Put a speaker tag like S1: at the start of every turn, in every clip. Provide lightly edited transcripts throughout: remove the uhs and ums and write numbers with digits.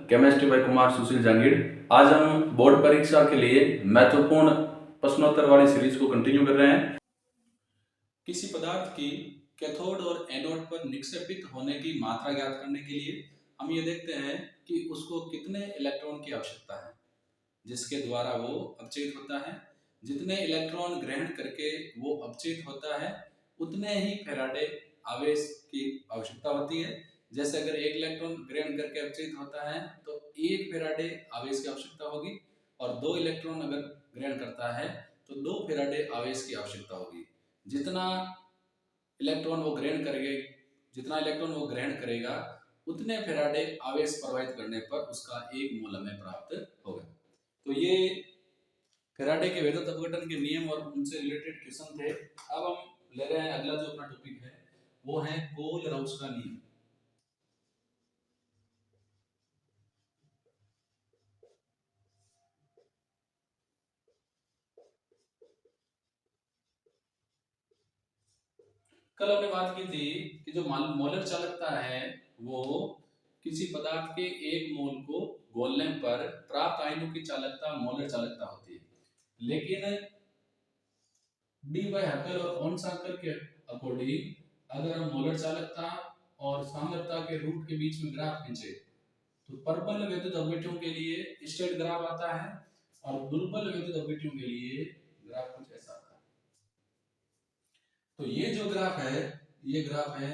S1: Chemistry bye Kumar सुशील जहांगीर। आज हम board परीक्षा के लिए महत्वपूर्ण प्रश्नोत्तर वाली सीरीज को कंटिन्यू कर रहे हैं। किसी पदार्थ की कैथोड और एनोड पर निक्षेपित होने की मात्रा ज्ञात करने के लिए हम ये देखते हैं कि उसको कितने इलेक्ट्रॉन की आवश्यकता है जिसके द्वारा वो अपचयित होता है। जितने इलेक्ट्रॉन ग्रहण करके वो अपचयित होता है उतने ही फैराडे आवेश की आवश्यकता होती है। जैसे अगर एक इलेक्ट्रॉन ग्रहण करके अपचयित होता है तो एक फैराडे आवेश की आवश्यकता होगी, और दो इलेक्ट्रॉन अगर ग्रहण करता है तो दो फैराडे आवेश की आवश्यकता होगी। जितना इलेक्ट्रॉन वो ग्रहण करेगा उतने फैराडे आवेश प्रवाहित करने पर उसका एक मोल हमें प्राप्त होगा। तो ये फैराडे के वैद्युत अपघटन के नियम और उनसे रिलेटेड क्वेश्चन थे। अब हम ले रहे हैं अगला जो अपना टॉपिक है वो है कोल-राउस का नियम। कल हमने बात की थी कि जो मोलर चालकता है वो किसी पदार्थ के एक मोल को घोलने पर प्राप्त आयनों की चालकता मोलर चालकता होती है। लेकिन डी बाय हकल और ऑन-सांकर के अकॉर्डिंग अगर हम मोलर चालकता और सांद्रता के रूट के बीच में ग्राफ खींचे तो प्रबल वैद्युत अपघट्यों के लिए स्ट्रेट ग्राफ आता है और दुर्बल वैद्युत अपघट्यों के लिए ग्राफ कुछ ऐसा आता है। तो ये जो ग्राफ है ये ग्राफ है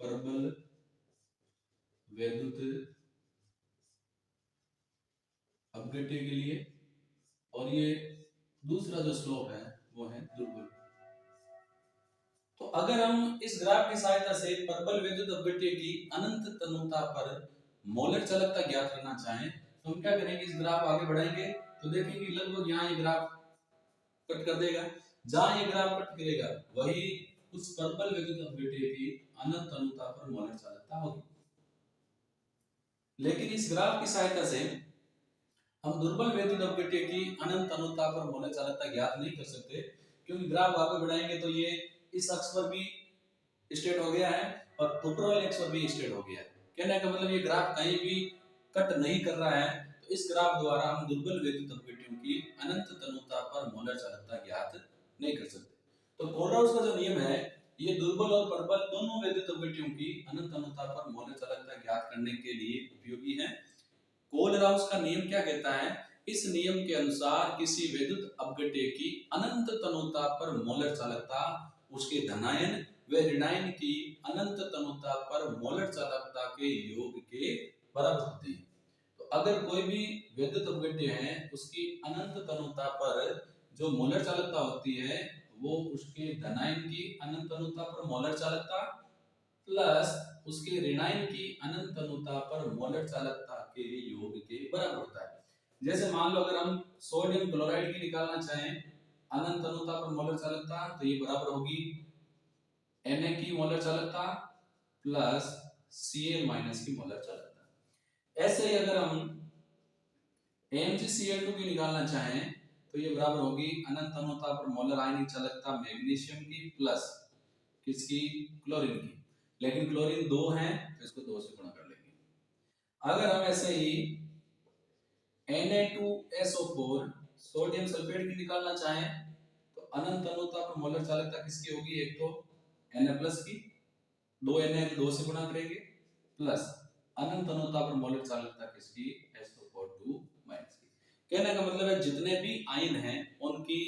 S1: प्रबल वैद्युत अपघट्य के लिए, और ये दूसरा जो स्लोप है वो है दुर्बल। तो अगर हम इस ग्राफ की सहायता से प्रबल वैद्युत अपघट्य की अनंत तनुता पर मोलर चालकता ज्ञात करना चाहें तो हम क्या करेंगे, इस ग्राफ आगे बढ़ाएंगे तो देखेंगे लगभग यहाँ ये ग्राफ कट कर देगा। जहां ये ग्राफ कट करेगा वही उस प्रबल वैद्युत अपघट्य की अनंत तनुता पर मोलर चालकता होगी। लेकिन इस ग्राफ की सहायता से हम दुर्बल वैद्युत अपघट्य की अनंत तनुता पर मोलर चालकता ज्ञात नहीं कर सकते, क्योंकि ग्राफ आगे बढ़ाएंगे तो ये इस अक्ष पर भी स्ट्रेट हो गया है और ऊपर वाले अक्ष पर भी स्ट्रेट हो गया है। कहने का मतलब ये ग्राफ कहीं भी कट नहीं कर रहा है। तो इस ग्राफ द्वारा हम दुर्बल वैद्युत अपघट्यों की अनंत तनुता पर मोलर चालकता ज्ञात नहीं कर सकते। तो कोलराउस का जो नियम है ये दुर्बल और प्रबल दोनों वैद्युत अपघट्यों की अनंत तनुता पर मोलर चालकता ज्ञात करने के लिए उपयोगी है। कोलराउस का नियम क्या कहता है, इस नियम के अनुसार किसी वैद्युत अपघट्य की अनंत तनुता पर मोलर चालकता उसके धनायन व ऋणायन की अनंत तनुता पर मोलर चालकता के योग के बराबर होती है। तो अगर कोई भी वैद्युत अपघट्य है उसकी अनंत तनुता पर जो मोलर चालकता होती है वो उसके धनायन की अनंत तनुता पर मोलर चालकता प्लस उसके ऋणायन की अनंत तनुता पर मोलर चालकता के योग के बराबर होता है। जैसे मान लो अगर हम सोडियम क्लोराइड की निकालना चाहें अनंत तनुता पर मोलर चालकता तो ये बराबर होगी Na की मोलर चालकता प्लस Cl माइनस की मोलर चालकता। ऐसे ही अगर हम MgCl2 की निकालना चाहें तो ये बराबर होगी अनंत तनुता पर मोलर आयनिक चालकता मैग्नीशियम की प्लस किसकी, क्लोरीन की। लेकिन क्लोरीन 2 है तो इसको 2 से गुणा कर लेंगे। अगर हम ऐसे ही Na2SO4 सोडियम सल्फेट की निकालना चाहें तो अनंत तनुता पर मोलर चालकता किसकी होगी, एक तो Na प्लस की, 2 Na 2 से गुणा करेंगे प्लस अनंत तनुता पर मोलर चालकता किसकी, SO4 माइनस की। कहने का मतलब है जितने भी आयन हैं उनकी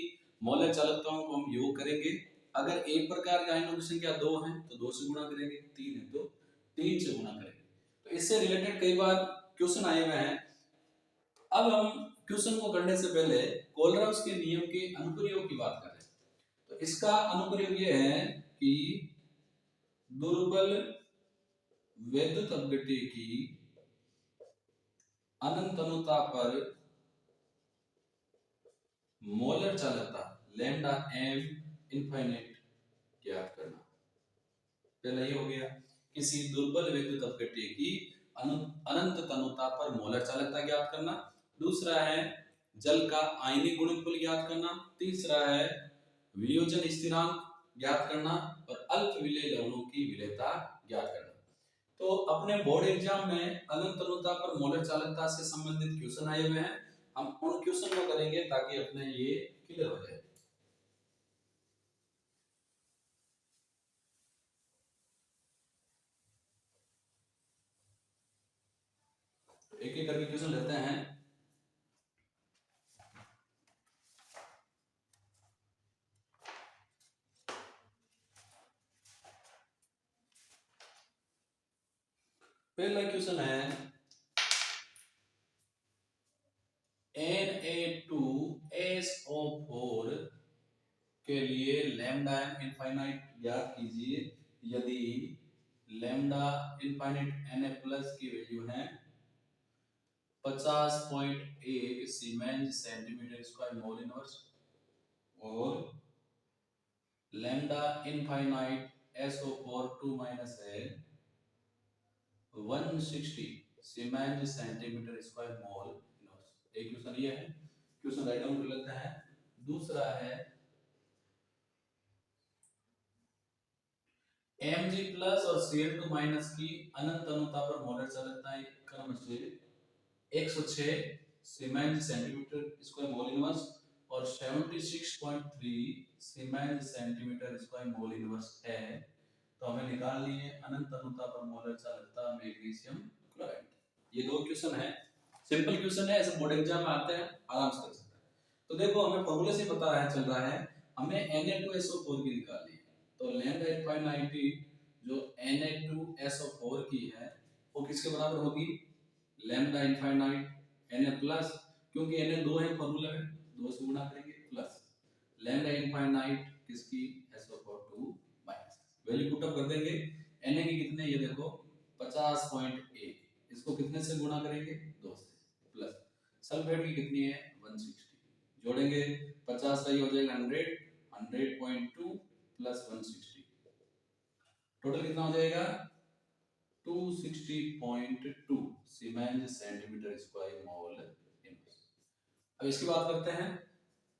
S1: मोलर चालकताओं को हम योग करेंगे। अगर एक प्रकार के आयनों की संख्या 2 है तो 2 से गुणा करेंगे, 3 है तो 3 से गुणा करेंगे। तो इससे रिलेटेड कई बार क्वेश्चन आए हुए हैं। अब हम क्वेश्चन को करने से पहले कोलराउस के नियम के अनुप्रयोग की बात करें तो इसका अनुप्रयोग यह है कि दुर्बल वैद्युत अपघट्य की अनंत तनुता पर मोलर चालकता लैम्डा m इनफाइनाइट ज्ञात करना। पहला ये हो गया किसी दुर्बल वैद्युत अपघट्य की अनंत तनुता पर मोलर चालकता ज्ञात करना। दूसरा है जल का आयनिक गुणनफल ज्ञात करना। तीसरा है वियोजन स्थिरांक ज्ञात करना और अल्प विलेय लवणों की विलेयता ज्ञात करना। तो अपने बोर्ड एग्जाम में अनंत अनुता पर मोलर चालकता से संबंधित क्वेश्चन आए हुए हैं, हम उन क्वेश्चन को करेंगे ताकि अपने ये क्लियर हो जाए। एक एक करके क्वेश्चन लेते हैं। पहला क्वेश्चन है Na2SO4 के लिए लैम्डा इनफाइनाइट ज्ञात कीजिए यदि लैम्डा इनफाइनाइट Na प्लस की वैल्यू है 50.1 siemens centimetre square mole inverse और लैम्डा इनफाइनाइट SO4 2 माइनस है 160 siemens centimetre square mole inverse. एक क्वेश्चन ये है, क्वेश्चन राइट डाउन कर लेते हैं। दूसरा है Mg प्लस और Cl2 माइनस की अनंत अनुता पर मोलर चालकता क्रम से 106 siemens centimetre square mole inverse और 76.3 siemens centimetre square mole inverse है, तो हमें निकालनी है अनंत अनुता पर मोलर चालकता मैग्नीशियम क्लोराइड। ये दो क्वेश्चन है, सिंपल क्वेश्चन है, ऐसे बोर्ड एग्जाम में आते हैं, आराम से कर सकते हैं। तो देखो हमें फॉर्मूले से पता है चल रहा है हमें Na2SO4 की निकालनी है, तो लैम्डा इनफाइनाइट जो Na2SO4 की है वो किसके बराबर होगी, लैम्डा इनफाइनाइट Na प्लस, क्योंकि Na दो है फॉर्मूला में, दो से गुणा करेंगे प्लस लैम्डा इनफाइनाइट किसकी SO4 2 minus, value put up कर देंगे। Na की कितने, ये देखो 50.1, इसको कितने से गुणा करेंगे 2 से, प्लस सल्फेट की कितनी है 160, जोड़ेंगे 50 का ये हो जाएगा 100, 100.2 प्लस 160, टोटल कितना हो जाएगा 260.2 siemens centimetre square mole inverse. अब इसकी बात करते हैं,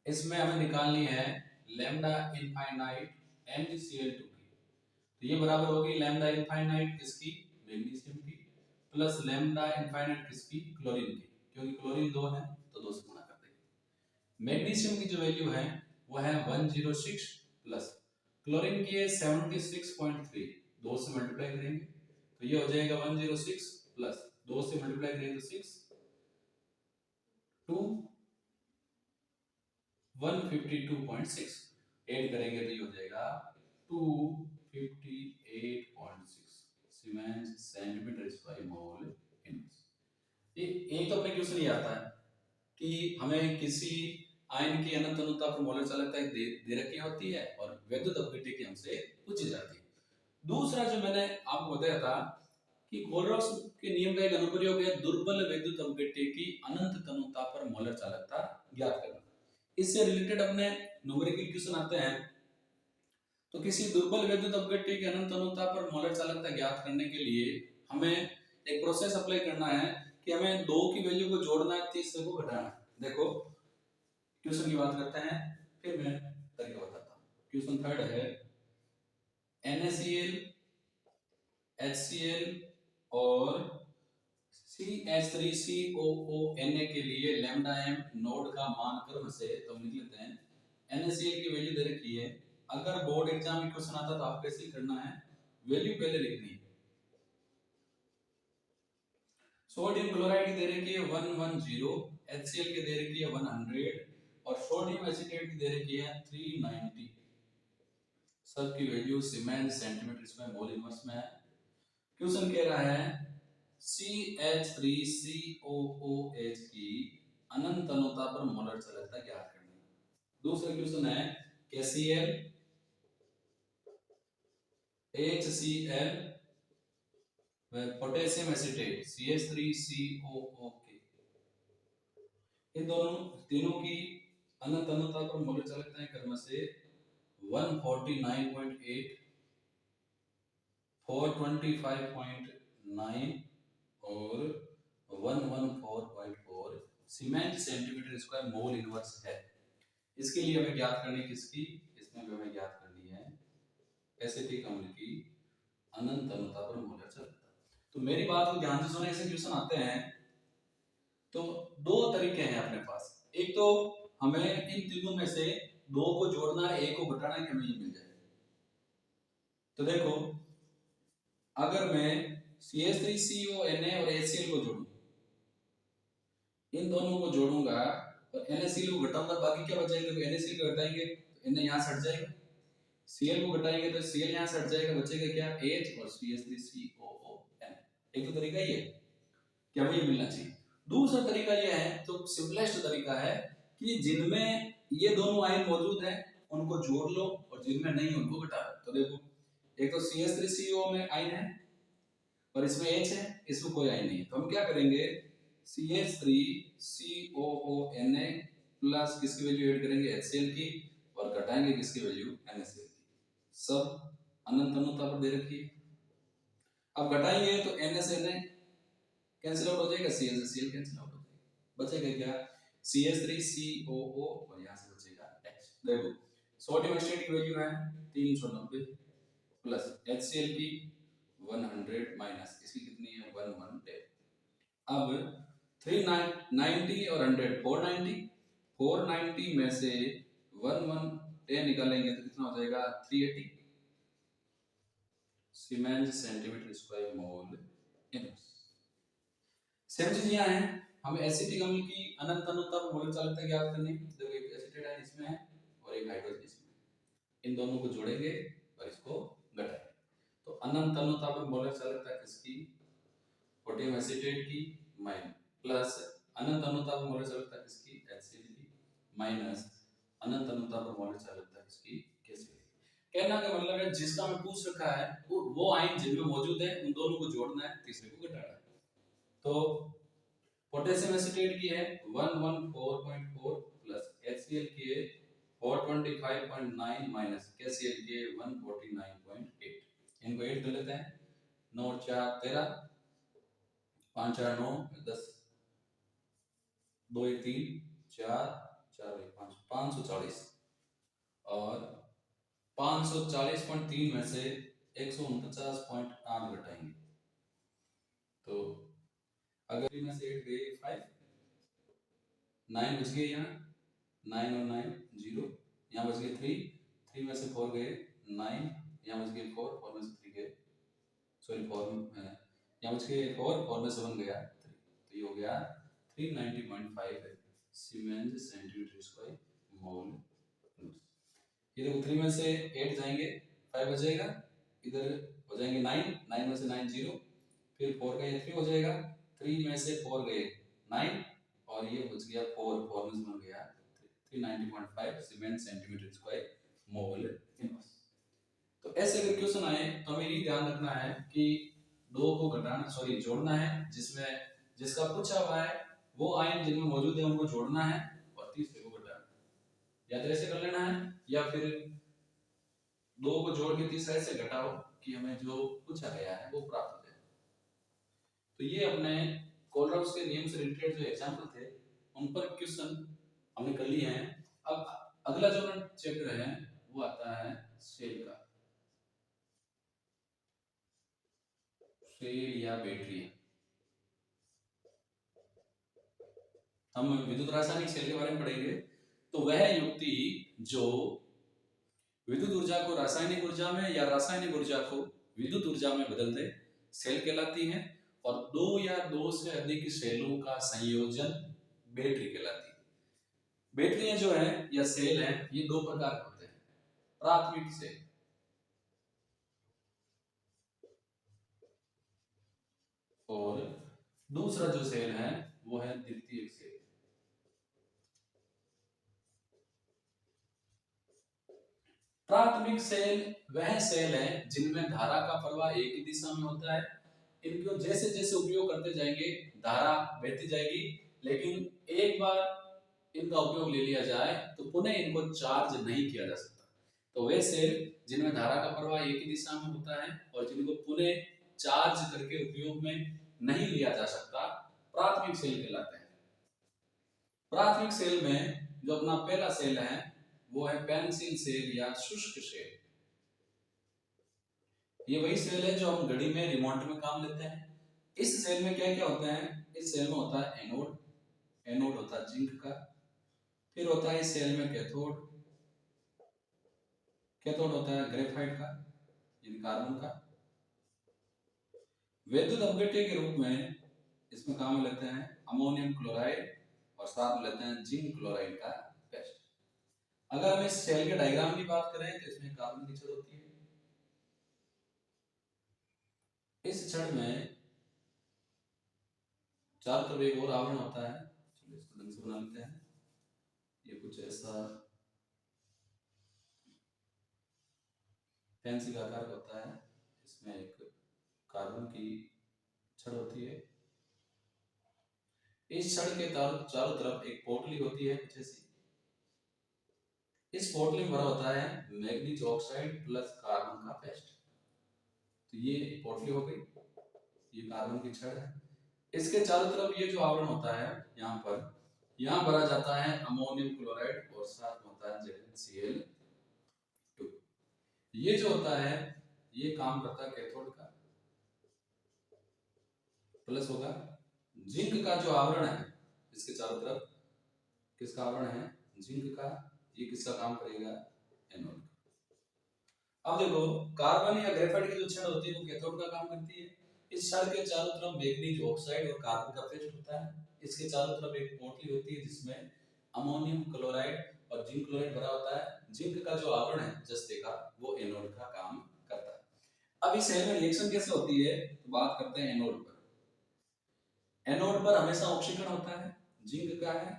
S1: इसमें हमें निकालनी है लैम्डा इनफाइनाइट MgCl2 की, तो ये बराबर होगी लैम्डा इनफाइनाइट किसकी, मैग्नीशियम की, प्लस लैम्डा इनफाइनाइट किसकी, क्लोरीन की, क्योंकि क्लोरीन दो है तो दो से गुणा कर देंगे। मैग्नीशियम की जो वैल्यू है वो है 106 प्लस क्लोरीन की है 76.3, दो से मल्टीप्लाई करेंगे तो ये हो जाएगा 106 प्लस दो से मल्टीप्लाई करेंगे तो 6 2 152.6, ऐड करेंगे तो ये हो जाएगा 258.6 siemens centimetre square mole inverse. ये एक तो अपने क्वेश्चन ये आता है कि हमें किसी आयन की अनंत अनुता पर मोलर चालकता दे रखी होती है और वैद्युत अपघट्य की हमसे पूछी जाती है। दूसरा जो मैंने आपको बताया था कि कोलरॉक्स के नियम का एक अनुप्रयोग है दुर्बल वैद्युत अपघट्य की अनंत तनुता पर मोलर चालकता ज्ञात करना। इससे रिलेटेड अपने न्यूमेरिकल क्वेश्चन आते हैं, तो किसी दुर्बल वैद्युत अपघट्य की अनंत तनुता पर मोलर चालकता ज्ञात करने के लिए हमें एक प्रोसेस अप्लाई करना है कि हमें 2 की वैल्यू को जोड़ना है, 30 को घटाना है। देखो क्वेश्चन की बात करते हैं, फिर मैं तरीका बताता हूँ। क्वेश्चन थर्ड है NaCl HCl और CH3COONa के लिए लैम्डा m नोड का मान क्रम से, तो हम लिख लेते हैं NaCl की वैल्यू दे रखी है, अगर बोर्ड एग्जाम में क्वेश्चन आता तो आपको कैसे करना है, वैल्यू पहले लिखनी है। सोडियम क्लोराइड की दे रखी है 110, HCl की दे रखी है 100 और सोडियम एसीटेट की दे रखी है 390, सब की value siemens centimetre square mole inverse में है। क्वेश्चन कह रहा है CH3COOH की अनंत अनुता पर मोलर चालकता ज्ञात करनी। दूसरा क्वेश्चन है KCl HCl व पोटेशियम एसीटेट CH3COOK, इन दोनों तीनों की अनंत अनुता पर मोलर चालकता क्रम से 149.8, 425.9 और 114.4 siemens centimetre square mole inverse है। इसके लिए हमें ज्ञात करनी किसकी, इसमें हमें ज्ञात करनी है एसिटिक अम्ल की अनंत अनुता पर मोलर चालकता। तो मेरी बात को ध्यान से सुने, ऐसे क्वेश्चन आते हैं तो दो तरीके हैं अपने पास। एक तो हमें इन तीनों में से दो को जोड़ना है, एक को घटाना है कि हमें ये मिल जाए। तो देखो, अगर मैं CH3CONa और HCl को जोड़ूं, इन दोनों को जोड़ूंगा और NaCl को घटाऊंगा, बाकी क्या बचेगा? तो NaCl को घटाएंगे तो Na यहाँ से हट जाएगा, Cl को घटाएंगे तो Cl यहाँ से हट जाएगा, बचेगा क्या? H और CH3COON। एक तो तरीका ये है कि हमें ये मिलना चाहिए। दूसरा तरीका ये है, तो सिंपलेस्ट तरीका है कि जिनमें ये दोनों आयन मौजूद हैं उनको जोड़ लो और जिनमें नहीं उनको घटा लो। तो देखो, एक तो CH3CO में आयन है और इसमें H है, इसमें कोई आयन नहीं है। तो हम क्या करेंगे, CH3COONa प्लस किसकी वैल्यू ऐड करेंगे? HCl की, और घटाएंगे किसकी वैल्यू? NaCl की। सब अनंत अनुता पर दे रखी है। अब घटाएंगे तो Na से Na कैंसिल आउट हो जाएगा, Cl से Cl कैंसिल आउट हो जाएगा, बचेगा क्या? CH3COO और यहाँ से बचेगा H। देखो, सोडियम एसिड की वैल्यू है 390 प्लस HCl की 100 माइनस इसकी कितनी है? 110। अब 390 और 100 490 में से 110 निकालेंगे तो कितना हो जाएगा? 380 siemens centimetre square mole inverse. Same चीज यहाँ है, हमें एसिटिक अम्ल की अनंत अनुता पर मोलर चालकता ज्ञात करनी है। देखो, एक एसिटेट आयन इसमें है और एक हाइड्रोजन इसमें, इन दोनों को जोड़ेंगे और इसको घटाएंगे। तो अनंत अनुता पर मोलर चालकता किसकी? पोटेशियम एसिटेट की, माइनस प्लस अनंत अनुता पर मोलर चालकता किसकी? HCl की, माइनस अनंत अनुता पर मोलर चालकता किसकी? KCl। कहना का मतलब है, जिसका मैं पूछ रखा है वो आयन जिनमें मौजूद है उन दोनों को जोड़ना है, तीसरे को घटाना है। तो पोटेशियम एसिटेट की है 114.4 प्लस HCl की है 425.9 माइनस KCl की है 149.8। इनको ऐड कर लेते हैं, 9 और 4 13, 5 4 9 10, 2 1 3 4 4 1 5 540 और 540.3 में से 149.8 घटाएंगे तो अगर इनमें से 8 गए 5, 9 बच गए, यहाँ 9 और 9 0, यहाँ बच गए 3 में से 4 गए 9, यहाँ बच गए 4 में से 3 गए, सॉरी 4 यहाँ बच गए 4 में से 1 गया 3, तो ये हो गया 390.5 सीमेंस सेंटीमीटर स्क्वायर मोल। ये देखो, 3 में से 8 जाएंगे 5 बचेगा, इधर हो जाएंगे 9 में से 9 0, फिर 4 का ये 3 हो जाएगा, 3 में से 4 गए 9 और ये बच गया 4 में से 1 गया 390.5 siemens centimetre square mole inverse. तो ऐसे अगर क्वेश्चन आए तो हमें ये ध्यान रखना है कि दो को घटाना सॉरी जोड़ना है, जिसमें जिसका पूछा हुआ है वो आयन जिनमें मौजूद है उनको जोड़ना है और तीसरे को घटाना है। या तो ऐसे कर लेना है या फिर दो को जोड़ के तीसरे से घटाओ कि हमें जो पूछा गया है वो प्राप्त हो जाए। तो ये अपने कोलरॉब्स के नियम से रिलेटेड जो एग्जांपल थे उन पर क्वेश्चन हमने कर लिए हैं। अब अगला जो चैप्टर है वो आता है सेल का, सेल या बैटरी। हम विद्युत रासायनिक सेल के बारे में पढ़ेंगे। तो वह युक्ति जो विद्युत ऊर्जा को रासायनिक ऊर्जा में या रासायनिक ऊर्जा को विद्युत ऊर्जा में बदल दे सेल कहलाती है, और दो या दो से अधिक सेलों का संयोजन बैटरी कहलाती है। बैटरियां जो है या सेल है ये दो प्रकार के होते हैं, प्राथमिक सेल और दूसरा जो सेल है वो है द्वितीयक सेल। प्राथमिक सेल वह सेल है जिनमें धारा का प्रवाह एक ही दिशा में होता है। इनको जैसे जैसे उपयोग करते जाएंगे धारा बहती जाएगी, लेकिन एक बार इनका उपयोग ले लिया जाए तो पुनः इनको चार्ज नहीं किया जा सकता। तो वे सेल जिनमें धारा का प्रवाह एक ही दिशा में होता है और जिनको पुनः चार्ज करके उपयोग में नहीं लिया जा सकता प्राथमिक सेल कहलाते हैं। प्राथमिक सेल में जो अपना पहला सेल है वो है पेंसिल सेल या शुष्क सेल। ये वही सेल है जो हम घड़ी में रिमोट में काम लेते हैं। इस सेल में क्या क्या होता है? इस सेल में होता है एनोड, एनोड होता है जिंक का, फिर होता है इस सेल में कैथोड, कैथोड होता है ग्रेफाइट का यानी कार्बन का। विद्युत अपघट्य के रूप में इसमें काम में लेते हैं अमोनियम क्लोराइड और साथ में लेते हैं जिंक क्लोराइड का पेस्ट। अगर हम इस सेल के डायग्राम की बात करें तो इसमें कार्बन की छड़ होती है। इस छड़ में चारों तरफ एक और आवरण होता है, चलिए इसको ढंग से बना लेते हैं। ये कुछ ऐसा फैंसी का आकार होता है, इसमें एक कार्बन की छड़ होती है। इस छड़ के चारों तरफ एक पोटली होती है कुछ ऐसी। इस पोटली में भरा होता है मैग्नीज ऑक्साइड प्लस कार्बन का पेस्ट। तो ये पोटली हो गई, ये कार्बन की छड़ है। इसके चारों तरफ ये जो आवरण होता है यहाँ भरा जाता है अमोनियम क्लोराइड और साथ में होता है Cl2। ये जो होता है ये काम करता है कैथोड का, प्लस होगा जिंक का जो आवरण है इसके चारों तरफ, किसका आवरण है? जिंक का। ये किसका काम करेगा? एनोड। अब देखो कार्बन या ग्रेफाइट की जो छड़ होती है वो कैथोड का काम करती है। इस छड़ के चारों तरफ मैग्नीज ऑक्साइड और कार्बन का पेस्ट होता है। इसके चारों तरफ एक पोटली होती है जिसमें अमोनियम क्लोराइड और जिंक क्लोराइड भरा होता है। जिंक का जो आवरण है जस्ते का, वो एनोड का काम करता है। अब इस सेल में रिएक्शन कैसे होती है तो बात करते हैं एनोड पर। एनोड पर हमेशा ऑक्सीकरण होता है, जिंक का है,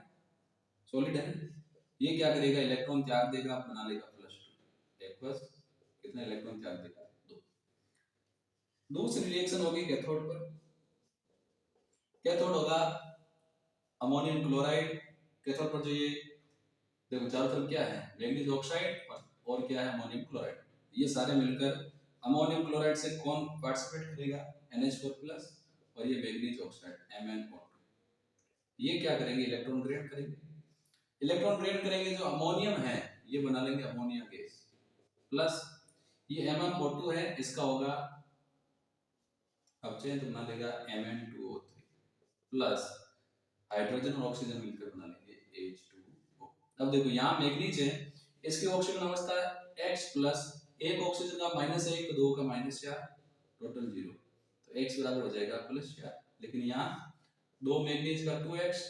S1: सॉलिड है। ये क्या करेगा? इलेक्ट्रॉन त्याग देगा, बना लेगा +2 एक्वस। कितने इलेक्ट्रॉन त्याग देगा? 2। दूसरी रिएक्शन होगी कैथोड पर। कैथोड होगा अमोनियम क्लोराइड। कैथोड पर जो ये देखो चारों तरफ क्या है? मैग्नीज ऑक्साइड और क्या है? Ammonium chloride. ये सारे मिलकर अमोनियम क्लोराइड से कौन पार्टिसिपेट करेगा? NH4+ और ये मैग्नीज ऑक्साइड MnO2। ये क्या करेंगे? इलेक्ट्रॉन ग्रेड करेंगे। इलेक्ट्रॉन ग्रेड करेंगे, जो अमोनियम है ये बना लेंगे अमोनिया गैस, प्लस ये MnO2 है इसका होगा अपचयन, तो बना लेगा Mn2O3 प्लस हाइड्रोजन और ऑक्सीजन मिलकर बना लेंगे H2O। अब देखो यहाँ मैग्नीज है, इसकी ऑक्सीजन अवस्था है X+, एक ऑक्सीजन का -1 तो 2 का -4, टोटल 0, तो X बराबर हो जाएगा +4। लेकिन यहाँ 2 मैग्नीज का 2X,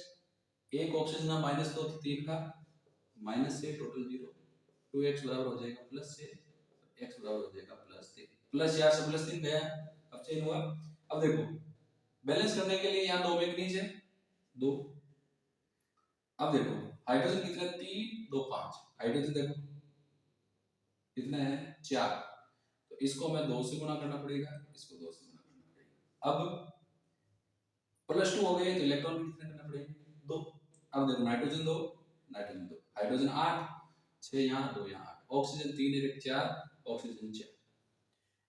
S1: एक ऑक्सीजन का -2 तो 3 का -6, टोटल 0, 2X बराबर हो जाएगा +6, X बराबर हो जाएगा +3। +4 से +3 गया, अब चेंज हुआ। अब देखो बैलेंस करने के लिए यहाँ 2 मैग्नीज है, 2। अब देखो हाइड्रोजन कितने? 3 2 5। हाइड्रोजन देखो कितने हैं? 4। तो इसको मैं 2 से गुणा करना पड़ेगा, इसको 2 से गुणा करना पड़ेगा। अब +2 हो गए तो इलेक्ट्रॉन भी कितने करना पड़ेगा? 2। अब देखो नाइट्रोजन 2, नाइट्रोजन 2, हाइड्रोजन 8, 6 यहाँ 2 यहाँ 8, ऑक्सीजन 3 1 4, ऑक्सीजन 4।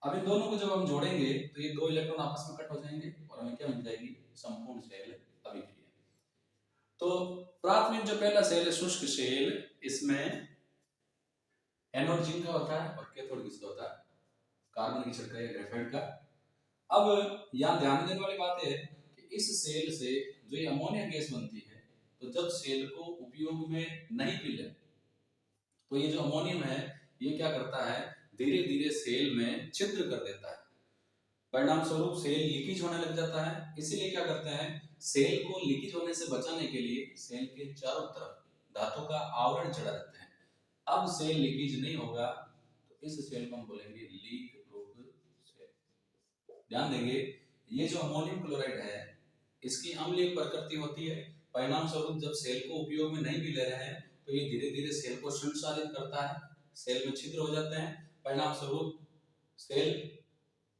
S1: अब इन दोनों को जब हम जोड़ेंगे तो ये 2 इलेक्ट्रॉन आपस में कट हो जाएंगे और हमें क्या मिल जाएगी? संपूर्ण सेल अभिक्रिया। तो प्राथमिक जो पहला सेल है शुष्क सेल, इसमें एनोड जिंक का होता है और कैथोड किसका होता है? कार्बन की छड़ का या ग्रेफाइट का। अब यहाँ ध्यान देने वाली बात है कि इस सेल से जो ये अमोनिया गैस बनती है, तो जब सेल को उपयोग में नहीं मिले तो ये जो अमोनियम है ये क्या करता है? धीरे धीरे सेल में छिद्र कर देता है, परिणाम स्वरूप सेल लीकेज होने लग जाता है। इसीलिए क्या करते हैं? सेल को लीकेज होने से बचाने के लिए सेल के चारों तरफ धातु का आवरण चढ़ा देते हैं। अब सेल लीकेज नहीं होगा तो इस सेल को हम बोलेंगे लीक प्रूफ सेल। ध्यान देंगे ये जो अमोनियम क्लोराइड है इसकी अम्लीय प्रकृति होती है, परिणाम स्वरूप जब सेल को उपयोग में नहीं भी ले रहे हैं तो ये धीरे धीरे सेल को संचालित करता है, सेल में छिद्र हो जाते हैं, परिणाम स्वरूप सेल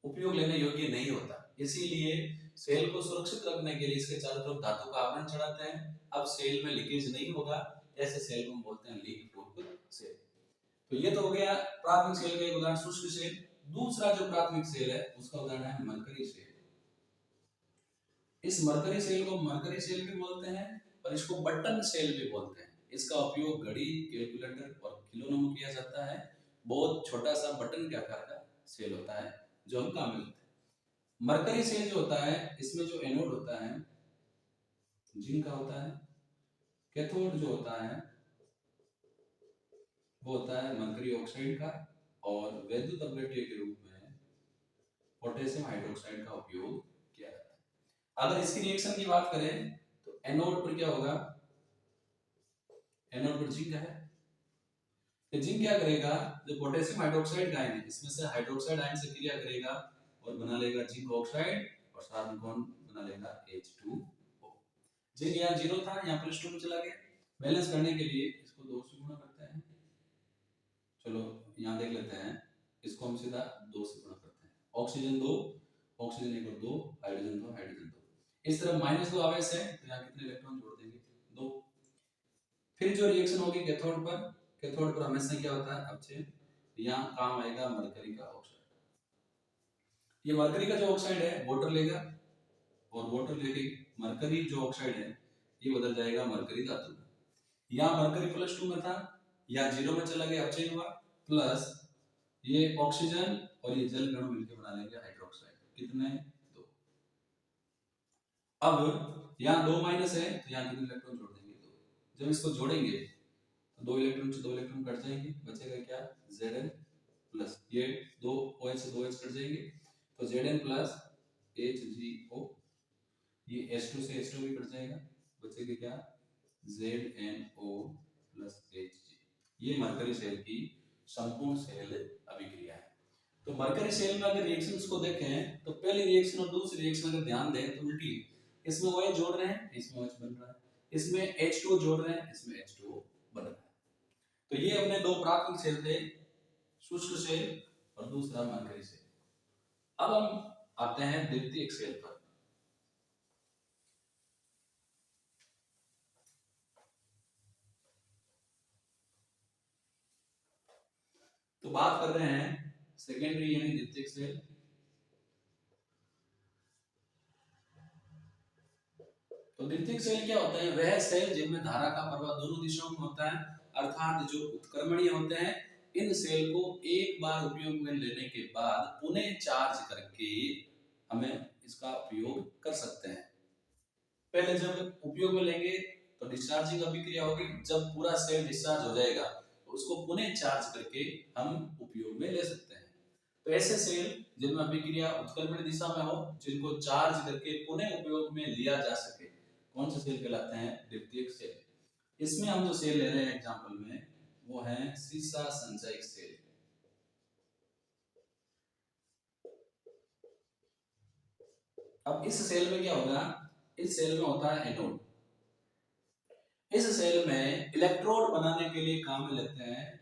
S1: उपयोग लेने योग्य नहीं होता। इसीलिए सेल को सुरक्षित रखने के लिए इसके चारों तरफ धातु का आवरण चढ़ाते हैं। अब सेल में लीकेज नहीं होगा, ऐसे सेल को हम बोलते हैं लीक प्रूफ सेल। तो ये तो हो गया प्राथमिक सेल का एक उदाहरण शुष्क सेल। दूसरा जो प्राथमिक सेल है उसका उदाहरण है मरकरी सेल। इस मरकरी सेल को मरकरी सेल भी बोलते हैं और इसको बटन सेल भी बोलते हैं। इसका उपयोग घड़ी, कैलकुलेटर और खिलौनों में किया जाता है। बहुत छोटा सा बटन के आकार का सेल होता है जो हम काम में लेते हैं। मरकरी सेल जो होता है इसमें जो एनोड होता है जिंक का होता है, कैथोड जो होता है वो होता है मरकरी ऑक्साइड का, और वैद्युत अपघट्य के रूप में पोटेशियम हाइड्रोक्साइड का उपयोग किया जाता है। अगर इसकी रिएक्शन की बात करें तो एनोड पर क्या होगा, एनोड पर जिंक है, तो जिंक क्या करेगा, जो पोटेशियम हाइड्रोक्साइड का आयन है इसमें से हाइड्रोक्साइड आयन से क्रिया करेगा और बना लेगा जिंक ऑक्साइड, और साथ में कौन बना लेगा H2O। जिंक यहाँ 0 था, यहाँ +2 में चला गया, बैलेंस करने के लिए इसको 2 से गुणा करते हैं। चलो यहाँ देख लेते हैं, इसको हम सीधा 2 से गुणा करते हैं, ऑक्सीजन 2, ऑक्सीजन 1 और 2, हाइड्रोजन 2, हाइड्रोजन 2। इस तरफ -2 आवेश है तो यहाँ कितने इलेक्ट्रॉन जोड़ देंगे, 2। फिर जो रिएक्शन होगी कैथोड पर, कैथोड पर हमेशा क्या होता है अपचयन, यहाँ काम आएगा मरकरी का ऑक्साइड। ये मरकरी का जो ऑक्साइड है वाटर लेगा, और वाटर लेके मरकरी जो ऑक्साइड है ये बदल जाएगा मरकरी धातु। यहाँ मरकरी +2 में था, यहाँ 0 में चला गया, अपचयन हुआ, प्लस ये ऑक्सीजन और ये जल अणु मिलकर बना लेंगे हाइड्रोक्साइड, कितने, 2। अब यहाँ 2 माइनस है तो यहाँ कितने इलेक्ट्रॉन जोड़ देंगे, 2। जब इसको जोड़ेंगे तो 2 इलेक्ट्रॉन से 2 इलेक्ट्रॉन कट जाएंगे, बचेगा क्या, Zn प्लस, ये 2 OH से 2 H कट जाएंगे तो Zn प्लस HgO, ये H2 से H2 भी कट जाएगा, बचेगा क्या, ZnO प्लस Hg। ये मरकरी सेल की संपूर्ण सेल अभिक्रिया है। तो मरकरी सेल में अगर रिएक्शंस को देखें तो पहली रिएक्शन और दूसरी रिएक्शन अगर ध्यान दें तो उल्टी है, इसमें OH जोड़ रहे हैं, इसमें OH बन रहा है, इसमें H2O जोड़ रहे हैं, इसमें H2O बन रहा है। तो ये अपने दो प्राथमिक सेल थे, शुष्क सेल और दूसरा मरकरी सेल। अब हम आते हैं द्वितीयक सेल पर। तो बात कर रहे हैं सेकेंडरी यानी द्वितीयक सेल। तो द्वितीयक सेल क्या होता है, वह सेल जिनमें धारा का प्रवाह दोनों दिशाओं में होता है, अर्थात जो उत्क्रमणीय होते हैं। इन सेल को एक बार उपयोग में लेने के बाद पुनः चार्ज करके हमें इसका उपयोग कर सकते हैं। पहले जब उपयोग में लेंगे तो डिस्चार्जिंग अभिक्रिया होगी, जब पूरा सेल डिस्चार्ज हो जाएगा तो उसको पुनः चार्ज करके हम उपयोग में ले सकते हैं। तो ऐसे सेल जिनमें अभिक्रिया उत्क्रमण दिशा में हो, जिनको चार्ज करके पुनः उपयोग में लिया जा सके, कौन से सेल कहलाते हैं, द्वितीयक सेल। इसमें हम जो सेल ले रहे हैं एग्जांपल में वो है सीसा संचयक सेल। अब इस सेल में क्या होगा, इस सेल में होता है एनोड। इस सेल में इलेक्ट्रोड बनाने के लिए काम में लेते हैं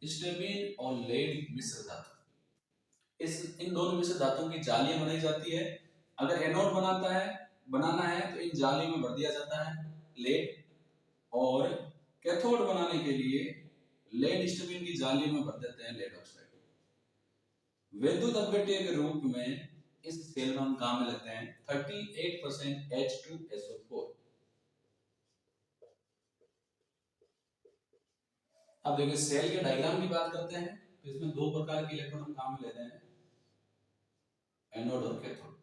S1: स्टेबिन और लेड मिश्र धातु। इस इन दोनों मिश्र धातुओं की जालियां बनाई जाती है। अगर एनोड बनाना है तो इन जालियों में भर दिया जाता है लेड, और कैथोड बनाने के लिए लेड स्टेबिन की जालियों में भर देते हैं लेड ऑक्साइड। विद्युत अपघट्य के रूप में इस सेल में हम काम में लेते हैं 38% H2SO4। अब देखिए सेल के डायग्राम की बात करते हैं तो इसमें दो प्रकार के इलेक्ट्रॉन हम काम में ले रहे हैं, एनोड और कैथोड।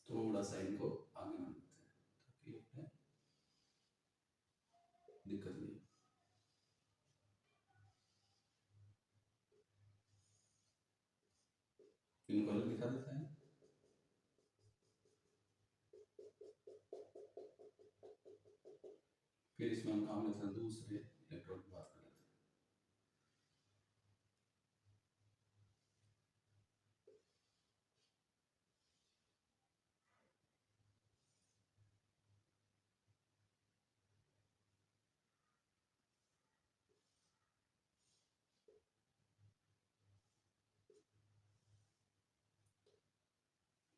S1: थोड़ा सा इनको आगे बढ़ते हैं ताकि दिक्कत नहीं। इनको अलग दिखा देते हैं। फिर इसमें हम काम लेते हैं दूसरे इलेक्ट्रॉन की बात कर लेते हैं।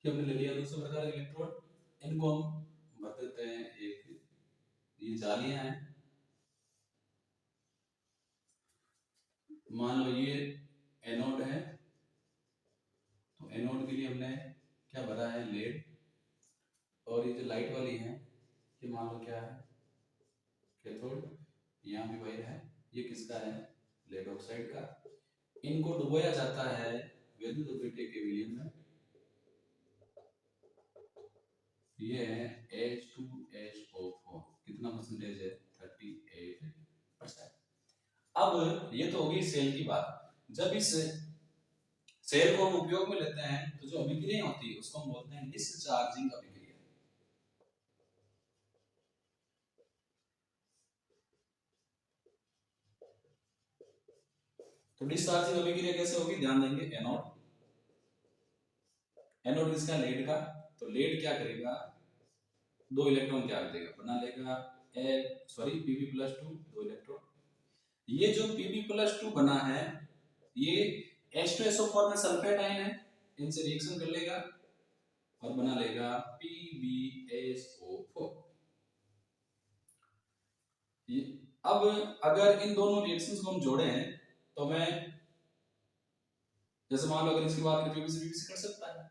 S1: कि हमने ले लिया दूसरे प्रकार के इलेक्ट्रोड, इनको हम भर देते हैं एक, ये जालियां हैं, मान लो ये एनोड है, तो एनोड के लिए हमने क्या भरा है, लेड। और ये जो लाइट वाली है ये मान लो क्या है, कैथोड। यहाँ भी वायर है, ये किसका है, लेड ऑक्साइड का। इनको डुबोया जाता है विद्युत अपघट्य के विलयन में। ये है H2SO4, कितना परसेंटेज है 38%। अब ये तो होगी सेल की बात। जब इस सेल को हम उपयोग में लेते हैं तो जो अभिक्रिया होती है उसको हम बोलते हैं डिस्चार्जिंग अभिक्रिया। तो डिस्चार्जिंग अभिक्रिया कैसे होगी, ध्यान देंगे। एनोड, एनोड किसका, लेड का। तो लेड क्या करेगा, 2 इलेक्ट्रॉन त्याग देगा, बना लेगा Pb+2, 2 इलेक्ट्रॉन। ये जो Pb+2 बना है ये H2SO4 में सल्फेट आयन है, इनसे रिएक्शन कर लेगा और बना लेगा PbSO4। अब अगर इन दोनों रिएक्शंस को हम जोड़े हैं तो मैं जैसे मान लो अगर इसकी बात करें पीबी से पीबी से कर सकता है।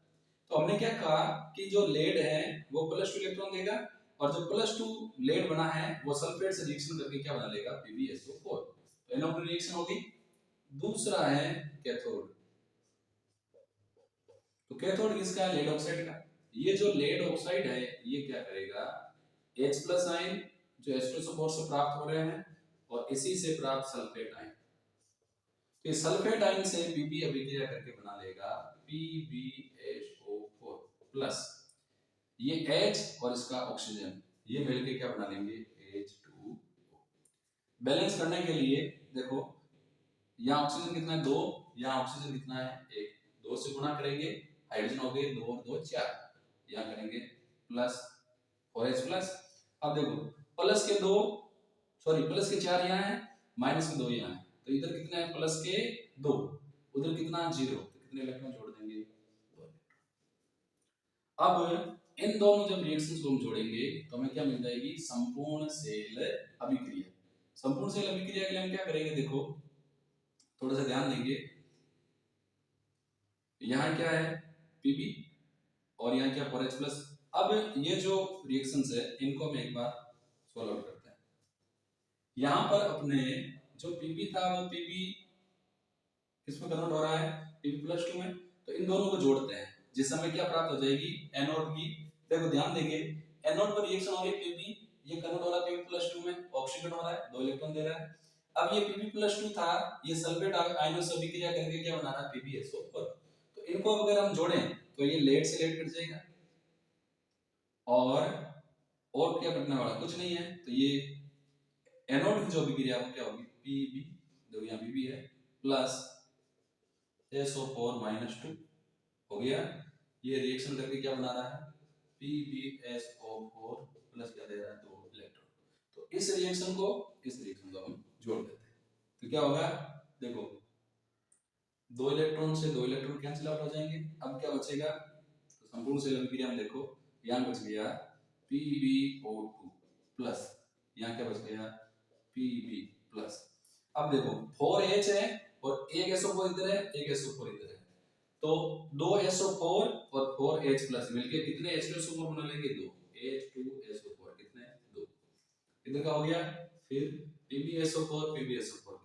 S1: तो हमने क्या कहा कि जो लेड है वो +2 इलेक्ट्रॉन देगा और जो +2 लेड बना है वो सल्फेट से रिएक्शन करके क्या बना लेगा, PbSO4। तो एनोड रिएक्शन होगी। दूसरा है कैथोड। तो कैथोड किसका है, लेड ऑक्साइड का। ये जो लेड ऑक्साइड है ये क्या करेगा, H+ आयन जो H2SO4 से प्राप्त हो रहे हैं और इसी से प्राप्त सल्फेट आयन, तो सल्फेट आयन से Pb अभिक्रिया करके बना लेगा PbSO4 प्लस ये H और इसका ऑक्सीजन ये मिलके क्या बना लेंगे, H2O। बैलेंस करने के लिए देखो यहाँ ऑक्सीजन कितना है 2, यहाँ ऑक्सीजन कितना है 1, 2 से गुणा करेंगे हाइड्रोजन हो गए 2 और 2 4, यहाँ करेंगे प्लस 4H+। अब देखो प्लस के 4 यहाँ है, माइनस के 2 यहाँ है, तो इधर कितना है प्लस के 2, उधर कितना 0, तो कितने इलेक्ट्रॉन जोड़ देंगे 2 इलेक्ट्रॉन। अब इन दोनों जब रिएक्शंस को हम जोड़ेंगे तो हमें क्या मिल जाएगी, संपूर्ण सेल अभिक्रिया। संपूर्ण सेल अभिक्रिया के लिए हम क्या करेंगे, देखो थोड़ा सा ध्यान देंगे। यहाँ क्या है Pb और यहाँ क्या 4H+। अब ये जो रिएक्शंस है इनको हम एक बार सॉल्व आउट करते हैं। यहाँ पर अपने जो Pb था वो Pb किसमें कन्वर्ट हो रहा है, Pb+2 में। तो इन दोनों को जोड़ते हैं जिस समय क्या प्राप्त हो जाएगी, एनोड की। देखो ध्यान देंगे एनोड पर रिएक्शन हो रही है Pb, ये कन्वर्ट हो रहा है Pb+2 में, ऑक्सीजन हो रहा है 2 इलेक्ट्रॉन दे रहा है। अब ये Pb+2 था, ये सल्फेट आयनों से अभिक्रिया करके क्या बना रहा है, PbSO4। तो इनको अगर हम जोड़ें तो ये लेड से लेड कट जाएगा और क्या करने वाला कुछ नहीं है। तो ये एनोड की जो अभिक्रिया वो क्या होगी, Pb, देखो यहाँ Pb है प्लस SO4-2 हो गया। ये रिएक्शन करके क्या बना रहा है, PbSO4 प्लस क्या दे रहा है 2 इलेक्ट्रॉन। तो इस रिएक्शन को हम जोड़ देते हैं तो क्या होगा, देखो 2 इलेक्ट्रॉन से 2 इलेक्ट्रॉन कैंसिल आउट हो जाएंगे। अब क्या बचेगा, तो संपूर्ण सेल अभिक्रिया में देखो यहाँ बच गया PbO2 प्लस, यहाँ क्या बच गया Pb प्लस। अब देखो 4H है और एक SO4 इधर है, एक SO4 इधर है, तो 2 SO4 और 4H+ मिलके कितने H2SO4 बना लेंगे, 2 H2SO4 कितने 2, इधर का हो गया। फिर PbSO4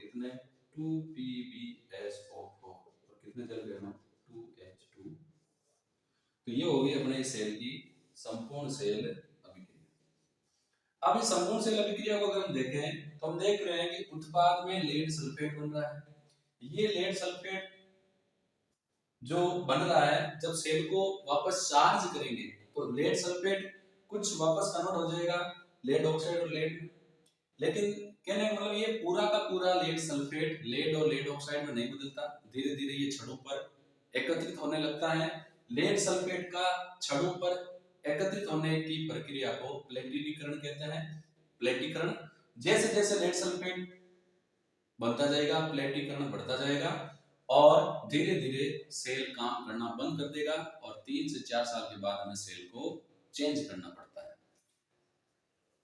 S1: कितने 2 PbSO4 और कितने चल गए ना 2H2। तो ये हो गई अपने इस सेल की संपूर्ण सेल अभिक्रिया। अब इस संपूर्ण सेल अभिक्रिया को अगर हम देखें तो हम देख रहे हैं कि उत्पाद में लेड सल्फेट बन रहा है। ये लेड सल्फेट जो बन रहा है जब सेल को वापस चार्ज करेंगे तो लेड सल्फेट कुछ वापस कन्वर्ट हो जाएगा लेड ऑक्साइड और लेड। लेकिन कहने का मतलब ये पूरा का पूरा लेड सल्फेट लेड और लेड ऑक्साइड में नहीं बदलता, धीरे धीरे ये छड़ों पर एकत्रित होने लगता है। लेड सल्फेट का छड़ों पर एकत्रित होने की प्रक्रिया को प्लेटिनीकरण कहते हैं। प्लेटीकरण, जैसे जैसे लेड सल्फेट बनता जाएगा प्लेटीकरण बढ़ता जाएगा और धीरे धीरे सेल काम करना बंद कर देगा और 3 से 4 साल के बाद हमें सेल को चेंज करना पड़ता है,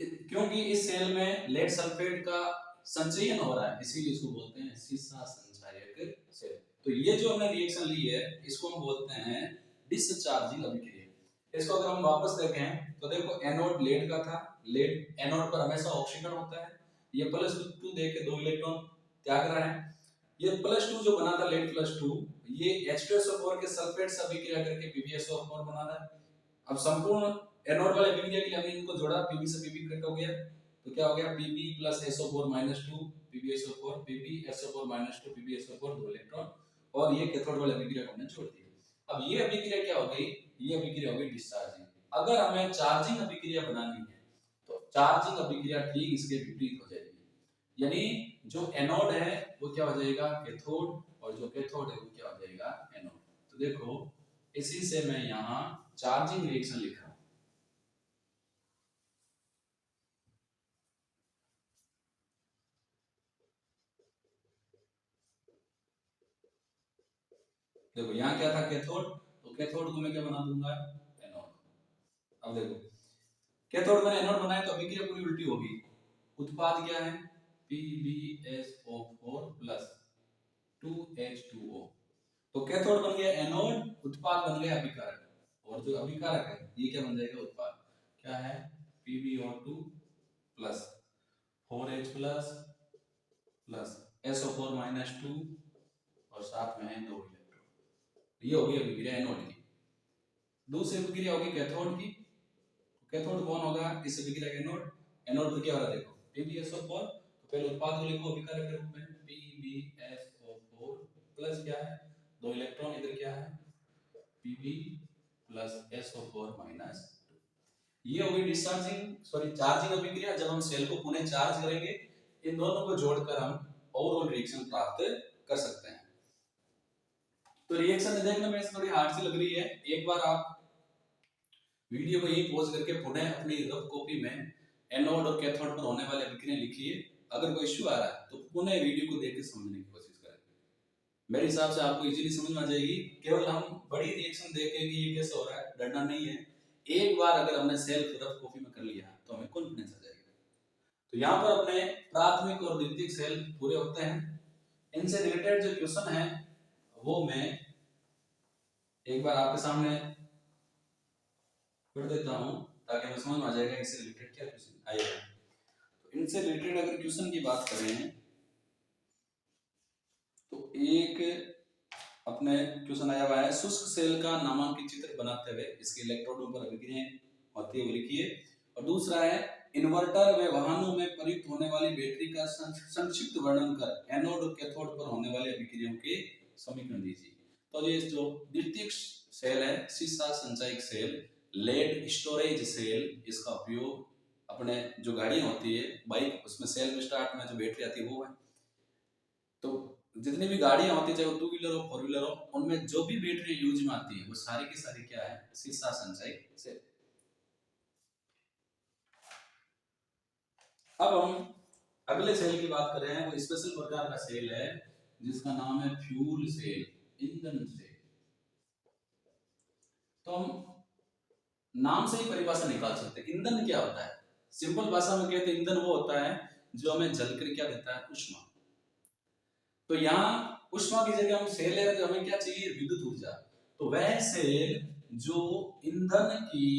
S1: क्योंकि इस सेल में लेड सल्फेट का संचयन हो रहा है, इसीलिए इसको बोलते हैं सीसा संचायक सेल। तो ये जो हमने रिएक्शन ली है इसको हम बोलते हैं डिस्चार्जिंग अभिक्रिया। इसको अगर हम वापस देखें तो देखो एनोड लेड का था, लेड एनोड पर हमेशा ऑक्सीजन होता है, ये +2 देके 2 इलेक्ट्रॉन त्याग रहा है। ये +2 जो बना था लेड +2, ये H2SO4 के सल्फेट से अभिक्रिया करके PbSO4 बना रहा है। अब संपूर्ण एनोड वाले अभिक्रिया के लिए हमने इनको जोड़ा, Pb से Pb कट हो गया, तो क्या हो गया Pb + SO4 - 2 PbSO4, Pb SO4 - 2 PbSO4, 2 electron, और ये कैथोड वाले अभिक्रिया को हमने जोड़ दिया। अब ये अभिक्रिया क्या हो गई, ये अभिक्रिया हो गई डिस्चार्जिंग। अगर हमें चार्जिंग अभिक्रिया बनानी है तो चार्जिंग अभिक्रिया ठीक इसके विपरीत हो जाएगी, यानी जो एनोड है वो क्या हो जाएगा कैथोड, और जो कैथोड है वो क्या हो जाएगा एनोड। तो देखो इसी से मैं यहाँ चार्जिंग रिएक्शन लिख रहा हूँ। देखो यहाँ क्या था कैथोड, तो कैथोड को मैं क्या बना दूंगा एनोड। अब देखो कैथोड मैंने एनोड बनाया तो अभिक्रिया पूरी उल्टी होगी। उत्पाद क्या है PbSO4 + 2H2O, तो कैथोड बन गया एनोड, उत्पाद बन गया अभिकारक, और जो अभिकारक है ये क्या बन जाएगा उत्पाद, क्या है PbO2 + 4H + SO4 - 2, और साथ में है 2 इलेक्ट्रॉन। ये हो गई अभिक्रिया एनोड की। दूसरी अभिक्रिया होगी कैथोड की। कैथोड कौन होगा इस अभिक्रिया का एनोड, एनोड में क्या हो रहा है देखो PbSO4, तो पहले उत्पाद को लिखो अभिकारक के रूप में PbSO4 प्लस क्या है 2 इलेक्ट्रॉन, इधर क्या है Pb + SO4 - 2। ये होगी डिस्चार्जिंग सॉरी चार्जिंग अभिक्रिया। जब हम सेल को पुनः चार्ज करेंगे इन दोनों को जोड़कर हम ओवरऑल रिएक्शन प्राप्त कर सकते हैं। तो रिएक्शन देखने में थोड़ी हार्ड सी लग रही है, एक बार आप वीडियो को यही पॉज करके पुनः अपनी रफ कॉपी में एनोड और कैथोड पर होने वाले अभिक्रिया लिखिए। अगर कोई इश्यू आ रहा है तो पुनः वीडियो को देख के समझने की कोशिश करें, मेरे हिसाब से आपको इजीली समझ में आ जाएगी। केवल हम बड़ी रिएक्शन देखें कि ये कैसे हो रहा है डरना नहीं है, एक बार अगर हमने सेल्फ रफ कॉपी में कर लिया तो हमें कॉन्फिडेंस आ जाएगा। तो यहाँ पर अपने प्राथमिक और द्वितीयक सेल पूरे होते हैं। इनसे रिलेटेड जो क्वेश्चन है वो मैं एक बार आपके सामने कर देता हूँ ताकि हमें समझ में आ जाएगा इससे रिलेटेड क्या क्वेश्चन आएगा। तो इनसे रिलेटेड अगर क्वेश्चन की बात करें तो एक अपने क्वेश्चन आया हुआ है, शुष्क सेल का नामांकित चित्र बनाते हुए इसके इलेक्ट्रोडों पर अभिक्रियाएं होती है वो लिखिए। और दूसरा है इन्वर्टर व वाहनों में प्रयुक्त होने वाली बैटरी का संक्षिप्त वर्णन कर एनोड और कैथोड पर होने वाली अभिक्रियाओं के समीकरण दीजिए। तो ये जो द्वितीयक सेल है सीसा संचयक सेल, लेड स्टोरेज सेल, इसका उपयोग अपने जो गाड़ियां होती है बाइक उसमें सेल्फ स्टार्ट में जो बैटरी आती है वो है। तो जितनी भी गाड़ियां होती है चाहे वो 2 व्हीलर हो 4 व्हीलर हो उनमें जो भी बैटरी यूज में आती है वो सारी की सारी क्या है सीसा संचयक सेल। अब हम अगले सेल की बात कर रहे हैं, वो स्पेशल प्रकार का सेल है जिसका नाम है फ्यूल सेल, ईंधन सेल। तो हम नाम से ही परिभाषा निकाल सकते हैं ईंधन क्या होता है। सिंपल भाषा में कहते हैं ईंधन वो होता है जो हमें जलकर क्या देता है ऊष्मा। तो यहाँ ऊष्मा की जगह हम सेल है तो हमें क्या चाहिए विद्युत ऊर्जा। तो वह सेल जो ईंधन की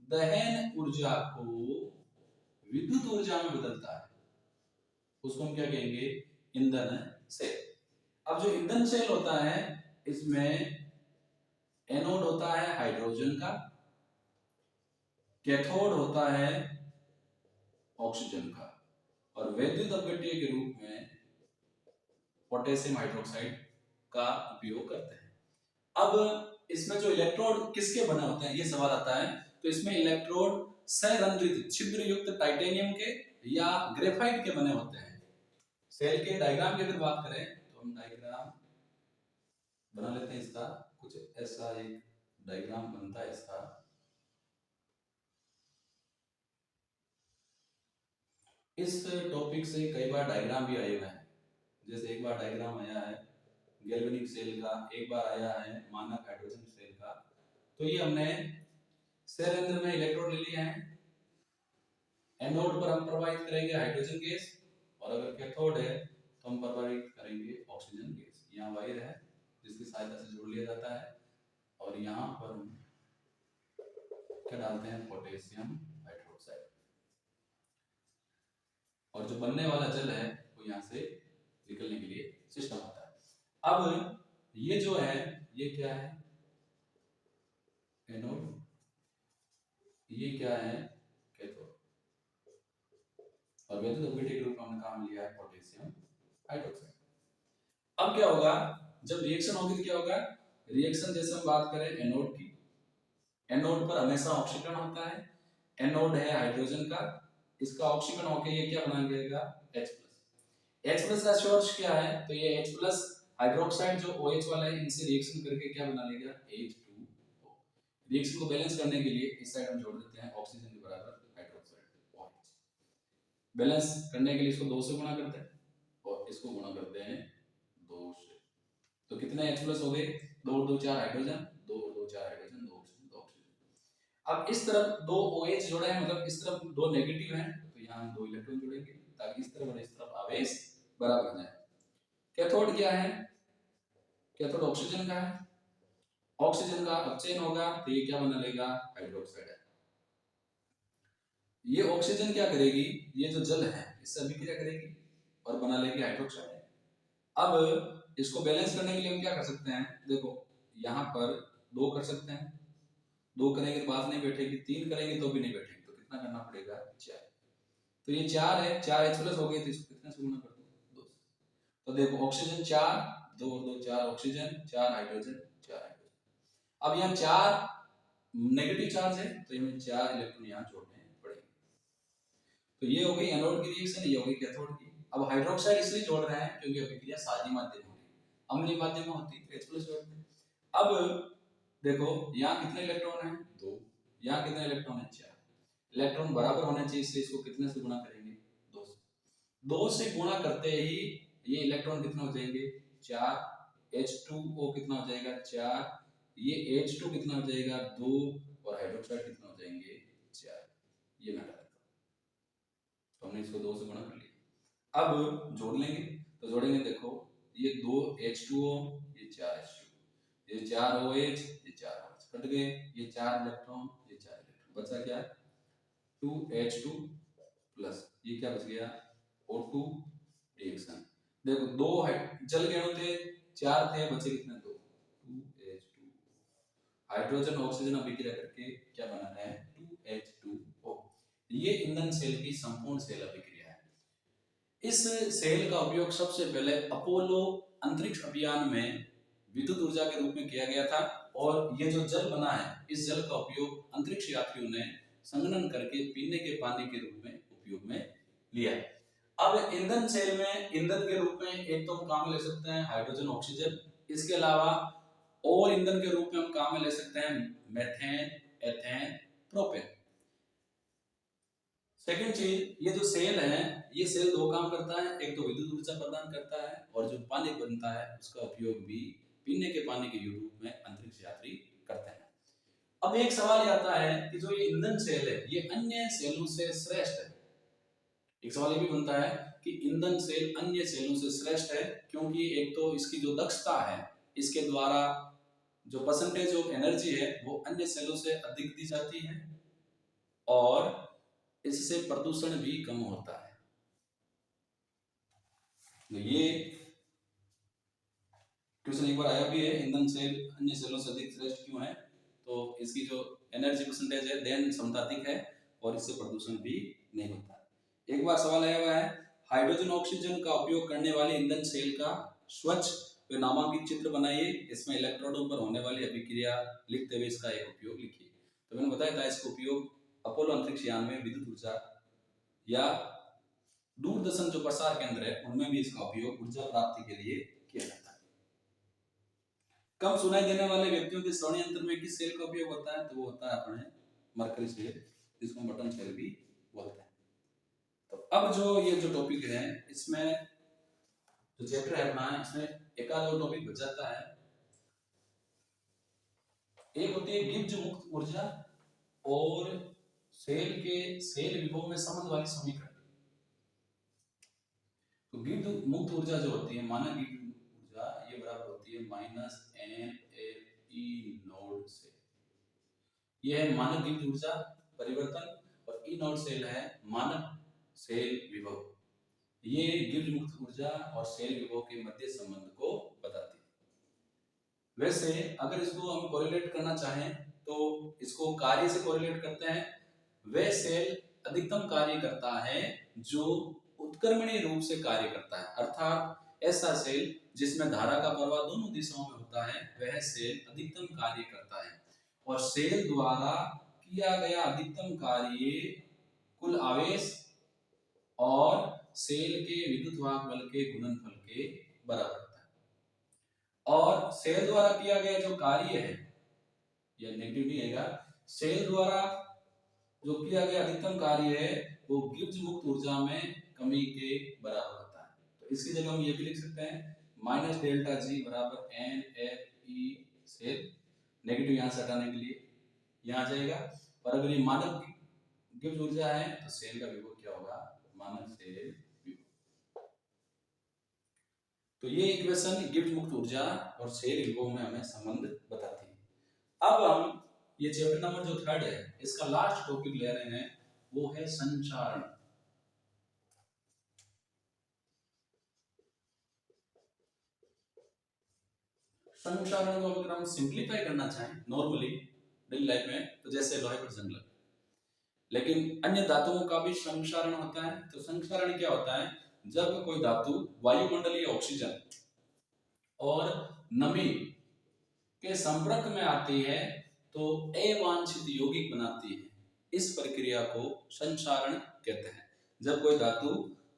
S1: दहन ऊर्जा को विद्युत ऊर्जा में बदलता है उसको हम क्या कहेंगे ईंधन सेल। अब जो ईंधन सेल होता है इसमें एनोड होता है हाइड्रोजन का, कैथोड होता है ऑक्सीजन का, और वैद्युत अपघट्य के रूप में पोटेशियम हाइड्रोक्साइड का उपयोग करते हैं। अब इसमें जो इलेक्ट्रोड किसके बने होते हैं ये सवाल आता है। तो इसमें इलेक्ट्रोड संरंध्रित छिद्र युक्त टाइटेनियम के या ग्रेफाइट के बने होते हैं। सेल के डायग्राम की अगर बात करें तो हम डायग्राम बना लेते हैं इसका, कुछ ऐसा एक डायग्राम बनता है इसका। इस टॉपिक से कई बार डायग्राम भी आए हुए हैं, जैसे एक बार डायग्राम आया है गैल्वेनिक सेल का, एक बार आया है मानक हाइड्रोजन सेल का। तो ये हमने संरंध्र में इलेक्ट्रोड ले लिए हैं, एनोड पर हम प्रवाहित करेंगे हाइड्रोजन गैस, और अगर कैथोड है तो हम प्रवाहित करेंगे ऑक्सीजन गैस। यहाँ वायर है जिसकी सहायता से जोड़ लिया जाता है, और यहाँ पर हम क्या डालते हैं पोटेशियम हाइड्रोक्साइड, और जो बनने वाला जल है वो यहाँ से निकलने के लिए सिस्टम होता है। अब ये जो है ये क्या है, एनोड, ये क्या है, कैथोड, और वैद्युत अपघट्य के रूप में हमने काम लिया है पोटेशियम हाइड्रोक्साइड। अब क्या होगा, जब रिएक्शन होगी तो क्या होगा, रिएक्शन जैसे हम बात करें एनोड की, एनोड पर हमेशा ऑक्सीकरण होता है, एनोड है हाइड्रोजन का, इसका ऑक्सीकरण होकर ये क्या बना देगा, H+। H+ का सोर्स क्या है, तो ये H+ हाइड्रोक्साइड जो OH वाला है इनसे रिएक्शन करके क्या बना लेगा, H2O। रिएक्शन को बैलेंस करने के लिए इस साइड हम जोड़ देते हैं ऑक्सीजन के बराबर हाइड्रोक्साइड OH। बैलेंस करने के लिए इसको 2 से गुणा करते हैं और इसको गुणा करते हैं 2 से, तो कितने H+ हो गए, 2 और 2 4 हाइड्रोजन, 2 और 2 4 हाइड्रोजन, 2 ऑक्सीजन, 2 ऑक्सीजन। अब इस तरफ 2 OH जोड़े हैं, मतलब इस तरफ 2 नेगेटिव हैं, तो यहाँ 2 इलेक्ट्रॉन जुड़ेंगे ताकि इस तरफ और इस तरफ आवेश बराबर हो जाए। कैथोड क्या है, कैथोड ऑक्सीजन का है, ऑक्सीजन का अपचयन होगा तो ये क्या बना लेगा, हाइड्रोक्साइड है। ये ऑक्सीजन क्या करेगी, ये जो जल है इससे अभिक्रिया करेगी और बना लेगी हाइड्रोक्साइड। अब इसको बैलेंस करने के लिए हम क्या कर सकते हैं, देखो यहाँ पर 2 कर सकते हैं, 2 करेंगे तो बात नहीं बैठेगी, 3 करेंगे तो भी नहीं बैठेगी, तो कितना करना पड़ेगा, 4। तो ये 4 है, 4 H+ हो गए, तो इसको कितने से गुणा कर दो, 2 से। तो देखो ऑक्सीजन 4, 2 और 2 4 ऑक्सीजन, 4 हाइड्रोजन, 4 हाइड्रोजन। अब यहाँ 4 नेगेटिव चार्ज है तो हमें 4 इलेक्ट्रॉन यहाँ जोड़ने पड़ेंगे। तो ये हो गई एनोड की रिएक्शन, ये हो गई कैथोड की। अब हाइड्रोक्साइड इसलिए जोड़ रहे हैं क्योंकि अभिक्रिया क्षारीय माध्यम में होती है, अम्लीय माध्यम में होती है तो H+ जोड़ते हैं। अब देखो यहाँ कितने इलेक्ट्रॉन हैं, 2, यहाँ कितने इलेक्ट्रॉन हैं, 4। इलेक्ट्रॉन बराबर होने चाहिए इसलिए इसको कितने से गुणा करेंगे, 2 से। 2 से गुणा करते ही ये इलेक्ट्रॉन कितने हो जाएंगे, 4, H2O कितना हो जाएगा, 4, ये H2 कितना हो जाएगा, 2, और हाइड्रोक्साइड कितना हो जाएंगे, 4। ये मैटर है, तो हमने इसको 2 से गुणा कर लिया। अब जोड़ लेंगे, तो जोड़ेंगे, देखो ये 2 H2O, ये 4 H2, ये 4 OH, ये 4 OH कट गए, ये 4 इलेक्ट्रॉन, ये 4 इलेक्ट्रॉन, बचा क्या, 2H2 प्लस ये क्या बच गया, O2 रिएक्शन। देखो 2 जल के अणु थे, 4 थे, बचे कितने, 2, 2H2। हाइड्रोजन ऑक्सीजन अभिक्रिया करके क्या बना है, 2H2O। ये ईंधन सेल की संपूर्ण सेल अभिक्रिया है। इस सेल का उपयोग सबसे पहले अपोलो अंतरिक्ष अभियान में विद्युत ऊर्जा के रूप में किया गया था, और ये जो जल बना है इस जल का उपयोग अंतरिक्ष यात्रियों ने संघनन करके पीने के पानी के रूप में उपयोग में लिया। अब ईंधन सेल में ईंधन के रूप में एक तो हम काम ले सकते हैं हाइड्रोजन ऑक्सीजन, इसके अलावा और ईंधन के रूप में हम काम में ले सकते हैं मेथेन, एथेन, प्रोपेन। सेकंड चीज, ये जो सेल है ये सेल 2 काम करता है, एक तो विद्युत ऊर्जा प्रदान करता है और जो पानी बनता है उसका उपयोग भी पीने के पानी के रूप में अंतरिक्ष यात्री करते हैं। अब एक सवाल आता है कि जो ये ईंधन सेल है ये अन्य सेलों से श्रेष्ठ है। एक सवाल ये भी बनता है कि ईंधन सेल अन्य सेलों से श्रेष्ठ है क्योंकि एक तो इसकी जो दक्षता है, इसके द्वारा जो परसेंटेज ऑफ एनर्जी है वो अन्य सेलों से अधिक दी जाती है, और इससे प्रदूषण भी कम होता है। तो ये क्वेश्चन एक बार आया भी है, ईंधन सेल अन्य सेलों से अधिक श्रेष्ठ क्यों है, तो इसकी जो एनर्जी परसेंटेज है देन समताधिक है और इससे प्रदूषण भी नहीं होता। एक बार सवाल आया हुआ है, हाइड्रोजन ऑक्सीजन का उपयोग करने वाले ईंधन सेल का स्वच्छ व नामांकित चित्र बनाइए, इसमें इलेक्ट्रोडों पर होने वाली अभिक्रिया लिखते हुए इसका एक उपयोग लिखिए। तो मैंने बताया था इसका उपयोग अपोलो अंतरिक्ष यान में विद्युत ऊर्जा या दूरदर्शन जो प्रसार केंद्र है उनमें भी इसका उपयोग ऊर्जा प्राप्ति के लिए किया जाता है। कम सुनाई देने वाले व्यक्तियों के श्रवण यंत्र में किस सेल का उपयोग होता है, तो वो होता है अपने मरकरी सेल, जिसको बटन सेल भी बोलते हैं। तो अब जो ये जो टॉपिक है इसमें जो चैप्टर है अपना, इसमें एक आध और टॉपिक बच जाता है। एक होती है गिब्स मुक्त ऊर्जा और सेल के सेल विभव में संबंध वाली समीकरण। तो गिब्स मुक्त ऊर्जा जो होती है, मानक गिब्स ऊर्जा, ये बराबर होती है -NFE नोड से। ये है मानक गिब्स ऊर्जा परिवर्तन, और ई नोड सेल है मानक सेल विभव। ये गिब्स मुक्त ऊर्जा और शेल विभव के मध्य संबंध को बताती है। वैसे अगर इसको हम कोरिलेट करना चाहें तो इसको कार्य से कोरिलेट करते हैं। वह सेल अधिकतम कार्य करता है जो उत्क्रमणीय रूप से कार्य करता है, अर्थात ऐसा सेल जिसमें धारा का प्रवाह दोनों दिशाओं में होता है वह सेल अधिकतम कार्य करता है। और सेल द्वारा किया गया अधिकतम कार्य कुल आवेश और सेल के विद्युतवाहक बल के गुणनफल के बराबर होता है। और सेल द्वारा किया गया जो कार्य है, यह नेगेटिव नहीं आएगा, सेल द्वारा जो किया गया अधिकतम कार्य है वो गिब्स मुक्त ऊर्जा में कमी के बराबर होता है। तो इसकी जगह हम ये भी लिख सकते हैं माइनस डेल्टा जी बराबर N F E cell, negative यहाँ से हटाने के लिए यहाँ जाएगा। और अगर ये मानक गिब्स ऊर्जा है तो सेल का विभव क्या होगा, मानक सेल विभव। तो ये इक्वेशन गिब्स मुक्त ऊर्जा और सेल विभव में हमें संबंध बताती है। अब हम ये चैप्टर नंबर जो 3 है इसका लास्ट टॉपिक ले रहे हैं, वो है संचारण। संचारण को अगर हम सिंपलीफाई करना चाहें नॉर्मली डेली लाइफ में तो जैसे लोहे पर जंग लगा, लेकिन अन्य धातुओं का भी संचारण होता है। तो संचारण क्या होता है, जब कोई धातु वायुमंडलीय ऑक्सीजन और नमी के संपर्क में आती है तो अवांछित यौगिक बनाती है, इस प्रक्रिया को संचारण कहते हैं। जब कोई धातु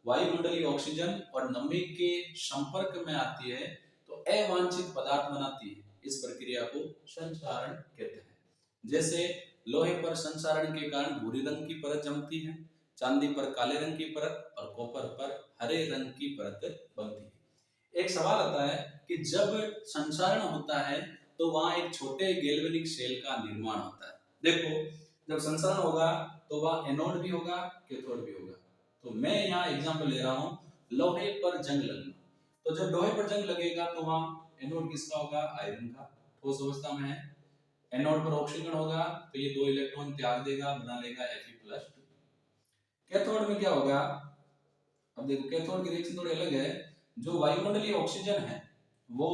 S1: वायुमंडलीय ऑक्सीजन और नमी के संपर्क में आती है तो अवांछित पदार्थ बनाती है, इस प्रक्रिया को संचारण कहते हैं। जैसे लोहे पर संचारण के कारण भूरी रंग की परत जमती है, चांदी पर काले रंग की परत और कॉपर पर हरे रंग की परत बनती है। एक सवाल आता है कि जब संचारण होता है तो वहां एक छोटे गैल्वेनिक सेल का निर्माण होता है। देखो जब संचारण होगा तो वहां एनोड भी होगा, कैथोड भी होगा। तो मैं यहाँ एग्जांपल ले रहा हूँ लोहे पर जंग लगना। तो जब लोहे पर जंग लगेगा तो वहां एनोड किसका होगा, आयरन का, ठोस अवस्था में है। एनोड पर ऑक्सीजन होगा तो ये 2 इलेक्ट्रॉन त्याग देगा, बना लेगा Fe+2। कैथोड में क्या होगा, अब देखो कैथोड की रिएक्शन थोड़ी अलग है। जो वायुमंडलीय ऑक्सीजन है वो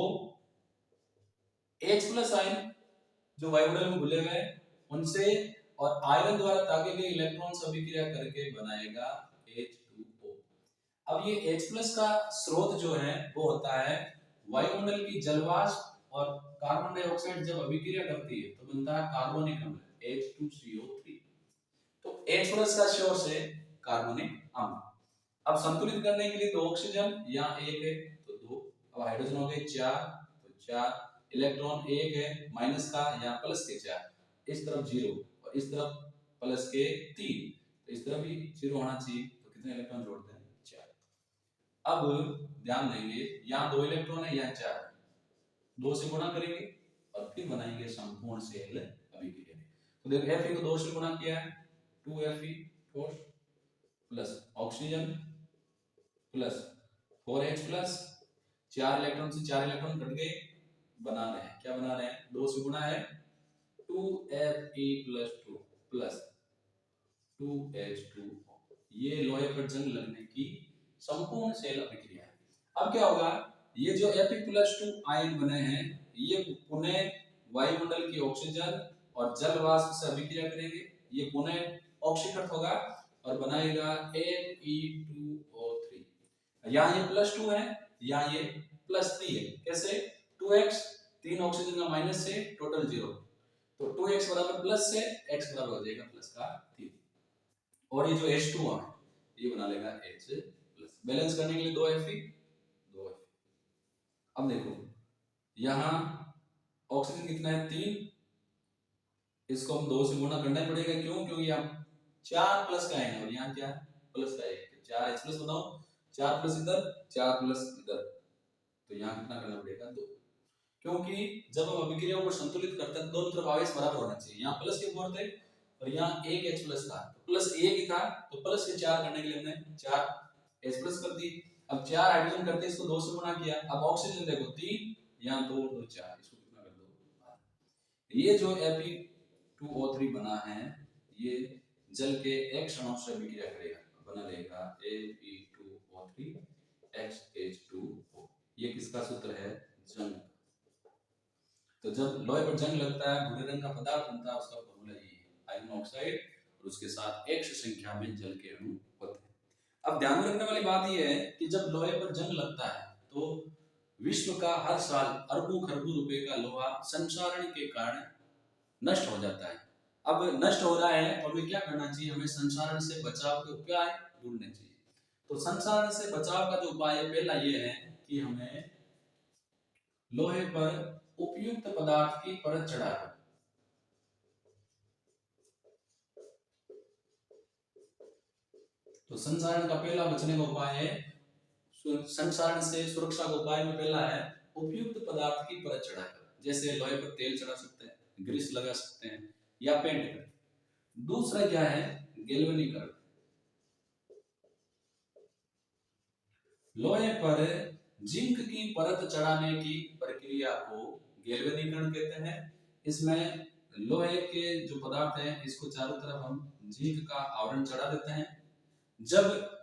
S1: H+ आयन जो वायुमंडल में घुले हुए उनसे और आयरन द्वारा तागे गए इलेक्ट्रॉन से अभिक्रिया करके बनाएगा H2O। अब ये H+ का स्रोत जो है वो होता है वायुमंडल की जलवाष्प और कार्बन डाइऑक्साइड जब अभिक्रिया करती है तो बनता है कार्बनिक अम्ल H2CO3। तो H+ का सोर्स है कार्बनिक अम्ल। अब संतुलित करने के लिए 2 ऑक्सीजन, यहाँ 1 है तो 2, अब हाइड्रोजन हो गए 4 तो 4, इलेक्ट्रॉन 1 है माइनस का, यहाँ प्लस के 4, इस तरफ 0 और इस तरफ प्लस के 3, तो इस तरफ भी 0 होना चाहिए। तो कितने इलेक्ट्रॉन जोड़ते हैं, 4। अब ध्यान देंगे यहाँ 2 इलेक्ट्रॉन है, यहाँ 4, 2 से गुणा करेंगे और फिर बनाएंगे संपूर्ण सेल अभिक्रिया। तो देखो Fe को 2 से गुणा किया है 2Fe ठोस plus oxygen plus 4H+, 4 electron से 4 इलेक्ट्रॉन कट गए, बना रहे हैं क्या बना रहे हैं, 2 से गुणा है 2Fe+2 प्लस 2H2O। ये लोहे पर जंग लगने की संपूर्ण सेल अभिक्रिया है। अब क्या होगा, ये जो Fe+2 आयन बने हैं ये पुनः वायुमंडल की ऑक्सीजन और जल वाष्प से अभिक्रिया करेंगे, ये पुनः ऑक्सीकृत होगा और बनाएगा Fe2O3। यहाँ ये +2 है, यहाँ ये +3 है। कैसे, 2x 3 ऑक्सीजन का माइनस से टोटल 0, तो 2x बराबर प्लस से x बराबर हो जाएगा प्लस का 3। और ये जो H2O है ये बना लेगा H+। बैलेंस करने के लिए 2Fe 2Fe। अब देखो यहाँ ऑक्सीजन कितना है 3, इसको हम 2 से गुणा करना ही पड़ेगा, क्यों, क्योंकि यहाँ 4 प्लस का है और यहाँ क्या है प्लस का है, 4H+ बताओ, 4 प्लस इधर 4 प्लस इधर, तो यहाँ कितना करना पड़ेगा 2, क्योंकि जब हम अभिक्रियाओं को संतुलित करते हैं तो दोनों तरफ आवेश बराबर होना चाहिए। यहाँ प्लस के फोर थे और यहाँ एक H+ था, प्लस एक ही था तो प्लस के 4 करने के लिए हमने 4H+ कर दी। अब 4 हाइड्रोजन करते इसको 2 से गुणा किया, अब ऑक्सीजन देखो 3, यहाँ 2 2 4, इसको कितना कर दो। ये जो Fe2O3 बना है ये जल के एक क्षणों से अभिक्रिया करेगा, बना लेगा Fe2O3 O3 XH2O। ये किसका सूत्र है? जंग। तो जब लोहे पर जंग लगता है, भूरे रंग का पदार्थ बनता है, उसका फॉर्मूला ये है, आयरन ऑक्साइड और उसके साथ X संख्या में जल के अणु होते हैं। अब ध्यान में रखने वाली बात यह है कि जब लोहे पर जंग लगता है तो विश्व का हर साल अरबों खरबों रुपए का लोहा संचारण के कारण नष्ट हो जाता है। अब नष्ट हो रहा है तो हमें क्या करना चाहिए? हमें संचारण से बचाव के उपाय ढूंढने चाहिए। तो संचारण से बचाव का जो उपाय है, पहला ये है कि हमें लोहे पर उपयुक्त पदार्थ की परत चढ़ाकर तो संचारण का पहला बचने का उपाय है, संचारण से सुरक्षा का उपाय में पहला है उपयुक्त पदार्थ की परत चढ़ाकर। जैसे लोहे पर तेल चढ़ा सकते हैं, ग्रीस लगा सकते हैं या पेंट कर। दूसरा क्या है? गैल्वेनीकरण। लोहे पर जिंक की परत चढ़ाने की प्रक्रिया को गैल्वेनीकरण कहते हैं। इसमें लोहे के जो पदार्थ है इसको चारों तरफ हम जिंक का आवरण चढ़ा देते हैं। जब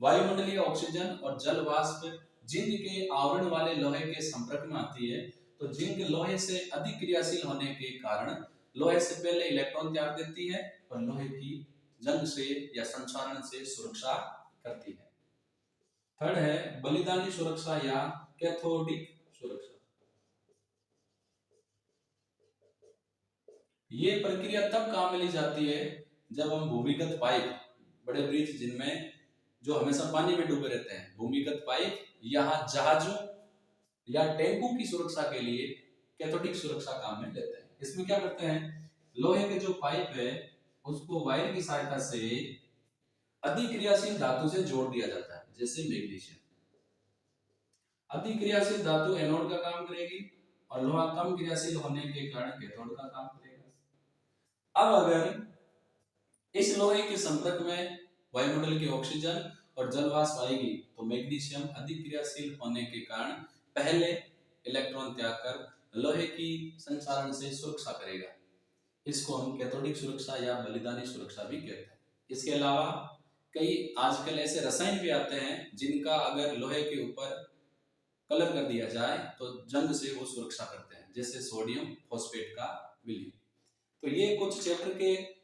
S1: वायुमंडलीय ऑक्सीजन और जल वाष्प जिंक के आवरण वाले लोहे के संपर्क में आती है तो जिंक लोहे से अधिक क्रियाशील होने के कारण लोहे से पहले इलेक्ट्रॉन त्याग देती है और लोहे की जंग से या संचारण से सुरक्षा करती है। थर्ड है बलिदानी सुरक्षा या कैथोडिक सुरक्षा। ये प्रक्रिया तब काम में ली जाती है जब हम भूमिगत पाइप, बड़े ब्रिज जिनमें जो हमेशा पानी में डूबे रहते हैं, भूमिगत पाइप या जहाजों या टैंकों की सुरक्षा के लिए कैथोडिक सुरक्षा काम में लेते हैं। इसमें क्या करते हैं? लोहे के जो पाइप है उसको वायर की सहायता से अधिक क्रियाशील धातु से जोड़ दिया जाता है, जैसे मैग्नीशियम। अधिक क्रियाशील धातु एनोड का काम करेगी और लोहा कम क्रियाशील होने के कारण कैथोड का काम करेगा। अब अगर इस लोहे के संपर्क में वायुमंडल की ऑक्सीजन और जल वाष्प आएगी तो मैग्नीशियम अधिक क्रियाशील होने के कारण पहले इलेक्ट्रॉन त्याग कर लोहे की संचारण से सुरक्षा करेगा। इसको हम कैथोडिक सुरक्षा या बलिदानी सुरक्षा भी कहते हैं। इसके अलावा कई आजकल ऐसे रसायन भी आते हैं जिनका अगर लोहे के ऊपर कलर कर दिया जाए तो जंग से वो सुरक्षा करते हैं, जैसे सोडियम फॉस्फेट का विलयन। तो ये कुछ चैप्टर के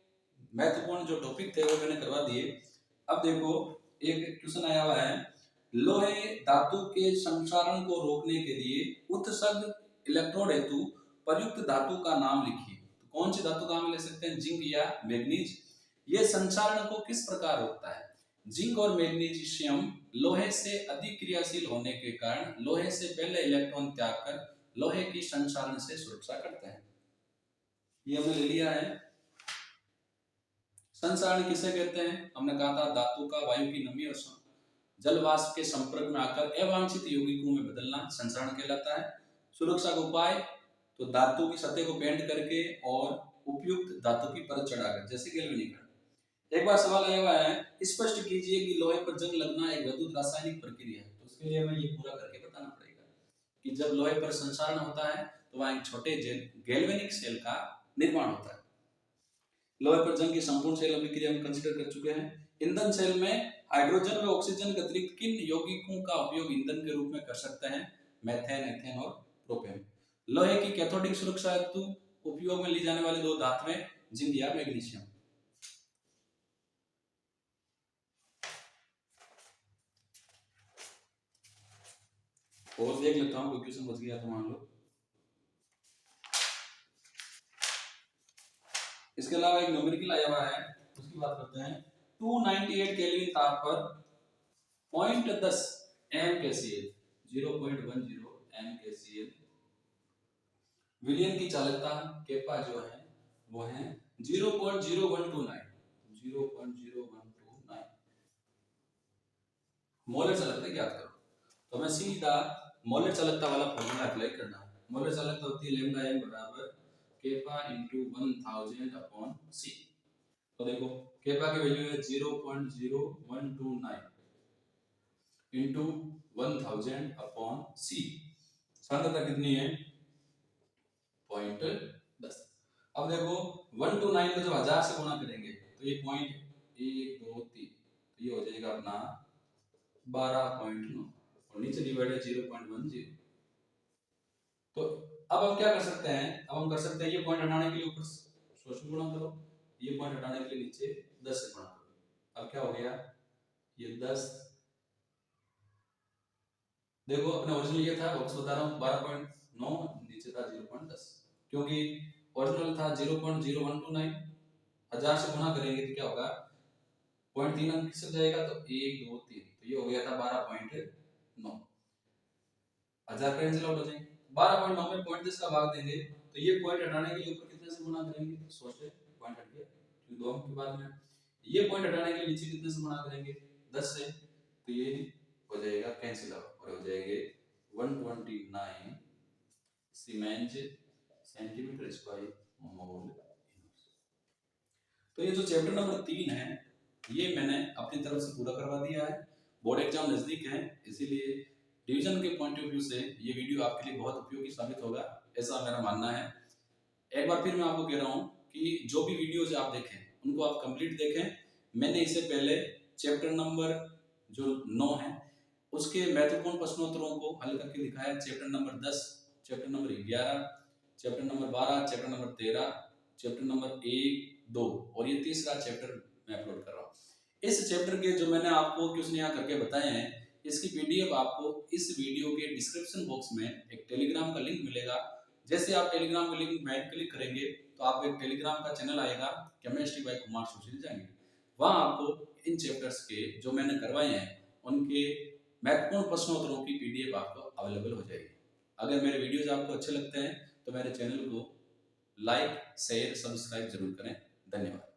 S1: महत्वपूर्ण जो टॉपिक थे वो मैंने करवा दिए। अब देखो एक क्वेश्चन आया हुआ है, लोहे धातु के संचारण को रोकने के लिए उत्सर्ग इलेक्ट्रोड हेतु प्रयुक्त धातु का नाम लिखिए। तो कौन सी धातु का नाम ले सकते हैं? जिंक या मैग्नीज। ये संचारण को किस प्रकार रोकता है? जिंक और मैग्नीशियम लोहे से अधिक क्रियाशील होने के कारण लोहे से पहले इलेक्ट्रॉन त्याग कर लोहे की संचारण से सुरक्षा करते हैं। ये हमने ले लिया है। संचारण किसे कहते हैं? हमने कहा था धातु का वायु की नमी और जल वाष्प के संपर्क में आकर अवांछित यौगिकों में बदलना संचारण कहलाता है। सुरक्षा का उपाय तो धातु की सतह को पेंट करके और उपयुक्त धातु की परत चढ़ाकर, जैसे गैल्वेनीकरण। एक बार सवाल आया हुआ है, स्पष्ट कीजिए कि लोहे पर जंग लगना एक विद्युत रासायनिक प्रक्रिया है। तो उसके लिए हमें ये पूरा करके बताना पड़ेगा कि जब लोहे पर संचारण होता है तो वहां एक छोटे गैल्वेनिक सेल का निर्माण होता है। लोहे पर जंग की संपूर्ण सेल अभिक्रिया में कंसीडर कर चुके हैं। ईंधन सेल में हाइड्रोजन व ऑक्सीजन के अतिरिक्त किन यौगिकों का उपयोग ईंधन के रूप में कर सकते हैं? मेथेन, एथेन और प्रोपेन। लोहे की कैथोडिक सुरक्षा हेतु उपयोग में ली जाने वाली दो धातुएं जिंक या मैग्नीशियम। और देख लेता हूं, कोई क्वेश्चन बच गया तो मान लो। इसके अलावा एक न्यूमेरिकल आया हुआ है, उसकी बात करते हैं। 298 केल्विन ताप पर 0.10 mkcl 0.10 mkcl विलयन की चालकता केपा जो है वो है 0.0129 मोलर चालकता ज्ञात करो। तो मैं सीधा मोलर चालकता वाला फॉर्मूला अप्लाई करना है। मोलर चालकता होती है लैम्डा m बराबर केपा इनटू 1000 अपॉन c। तो देखो केपा की वैल्यू है 0.0129 इनटू 1000 अपॉन c। सांद्रता कितनी है? 0.10। अब देखो 129 को जब 1000 से गुणा करेंगे तो ये 0.123 तो ये हो जाएगा अपना 12.9 और नीचे डिवाइड है 0.10। तो अब हम क्या कर सकते हैं, अब हम कर सकते हैं ये पॉइंट हटाने के लिए ऊपर 100 से गुणा करो, ये पॉइंट हटाने के लिए नीचे 10 से गुणा करो। अब क्या हो गया, ये 10, देखो अपने ओरिजिनल ये था, वापस बता रहा हूँ 12.9, नीचे था 0.10, क्योंकि ओरिजिनल था 0.0129, 1000 से गुणा करेंगे तो क्या होगा, पॉइंट 3 अंक किससे जाएगा, तो 1 2 3, तो ये हो गया था 12.9, 1000 कैंसिल आउट हो जाएंगे। 12.9 में पॉइंट 10 का भाग देंगे तो ये पॉइंट हटाने के लिए ऊपर कितने से गुणा करेंगे, 100 से, पॉइंट हट गया क्योंकि 2 अंक के बाद में। ये पॉइंट हटाने के लिए नीचे कितने से गुणा करेंगे, 10 से, तो ये हो जाएगा कैंसिल आउट और हो जाएंगे 129 सीमेंस सेंटीमीटर स्क्वायर मोल। तो ये जो चैप्टर नंबर 3 है ये मैंने अपनी तरफ से पूरा करवा दिया है। बोर्ड एग्जाम नजदीक है, इसीलिए रिवीजन के पॉइंट ऑफ व्यू से ये वीडियो आपके लिए बहुत उपयोगी साबित होगा, ऐसा मेरा मानना है। एक बार फिर मैं आपको कह रहा हूँ कि जो भी वीडियोज आप देखें उनको आप कंप्लीट देखें। मैंने इससे पहले चैप्टर नंबर जो 9 है उसके महत्वपूर्ण प्रश्नोत्तरों को हल करके दिखाया है। Chapter number 10, chapter number 11, chapter number 12, chapter number 13, chapter number 1 2 और ये तीसरा चैप्टर मैं अपलोड कर रहा हूँ। इस चैप्टर के जो मैंने आपको क्वेश्चन यहाँ करके बताए हैं, इसकी पीडीएफ आपको इस वीडियो के डिस्क्रिप्शन बॉक्स में एक टेलीग्राम का लिंक मिलेगा। जैसे आप टेलीग्राम के लिंक में क्लिक करेंगे तो आपको एक टेलीग्राम का चैनल आएगा, केमिस्ट्री बाय कुमार सुशील जाएंगे, वहाँ आपको इन चैप्टर्स के जो मैंने करवाए हैं उनके महत्वपूर्ण प्रश्नोत्तरों की पीडीएफ आपको अवेलेबल हो जाएगी। अगर मेरे वीडियोज आपको अच्छे लगते हैं तो मेरे चैनल को लाइक शेयर सब्सक्राइब जरूर करें। धन्यवाद।